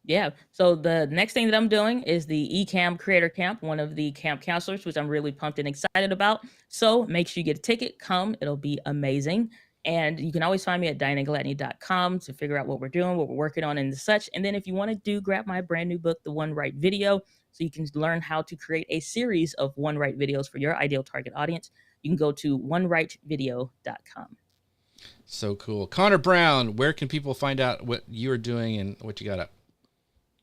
Yeah. So the next thing that I'm doing is the Ecamm Creator Camp, one of the camp counselors, which I'm really pumped and excited about. So make sure you get a ticket. Come. It'll be amazing. And you can always find me at dianagladney.com to figure out what we're doing, what we're working on, and such. And then if you want to grab my brand new book, The One Right Video, so you can learn how to create a series of one right videos for your ideal target audience, you can go to onerightvideo.com. So cool. Connor Brown, where can people find out what you're doing and what you got up?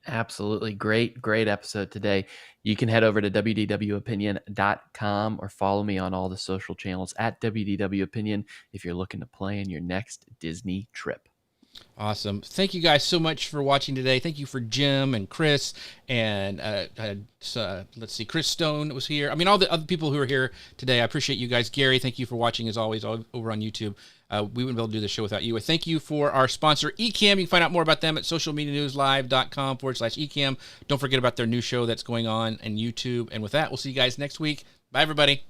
Absolutely. Great episode today. You can head over to wdwopinion.com or follow me on all the social channels at wdwopinion if you're looking to plan your next Disney trip. Awesome. Thank you guys so much for watching today. Thank you for Jim and Chris and let's see, Chris Stone was here. I mean, all the other people who are here today. I appreciate you guys. Gary, thank you for watching as always over on YouTube. We wouldn't be able to do the show without you. I thank you for our sponsor, Ecamm. You can find out more about them at socialmedianewslive.com/Ecamm. Don't forget about their new show that's going on YouTube. And with that, we'll see you guys next week. Bye, everybody.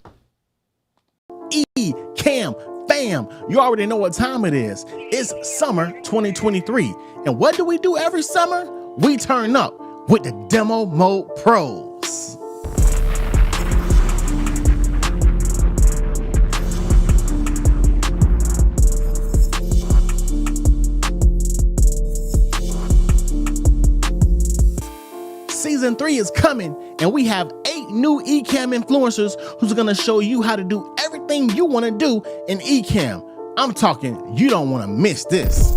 Ecamm fam, you already know what time it is. It's summer 2023. And what do we do every summer? We turn up with the Demo Mode Pros. Season 3 is coming, and we have 8 new Ecamm influencers who's going to show you how to do everything you want to do in Ecamm. I'm talking, you don't want to miss this.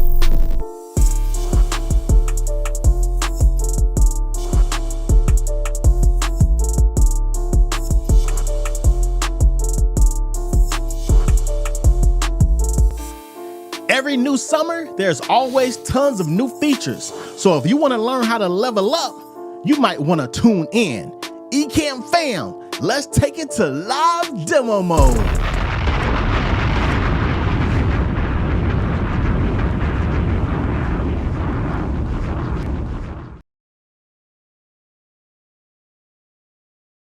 Every new summer, there's always tons of new features. So if you want to learn how to level up, you might want to tune in. Ecamm fam, let's take it to live demo mode.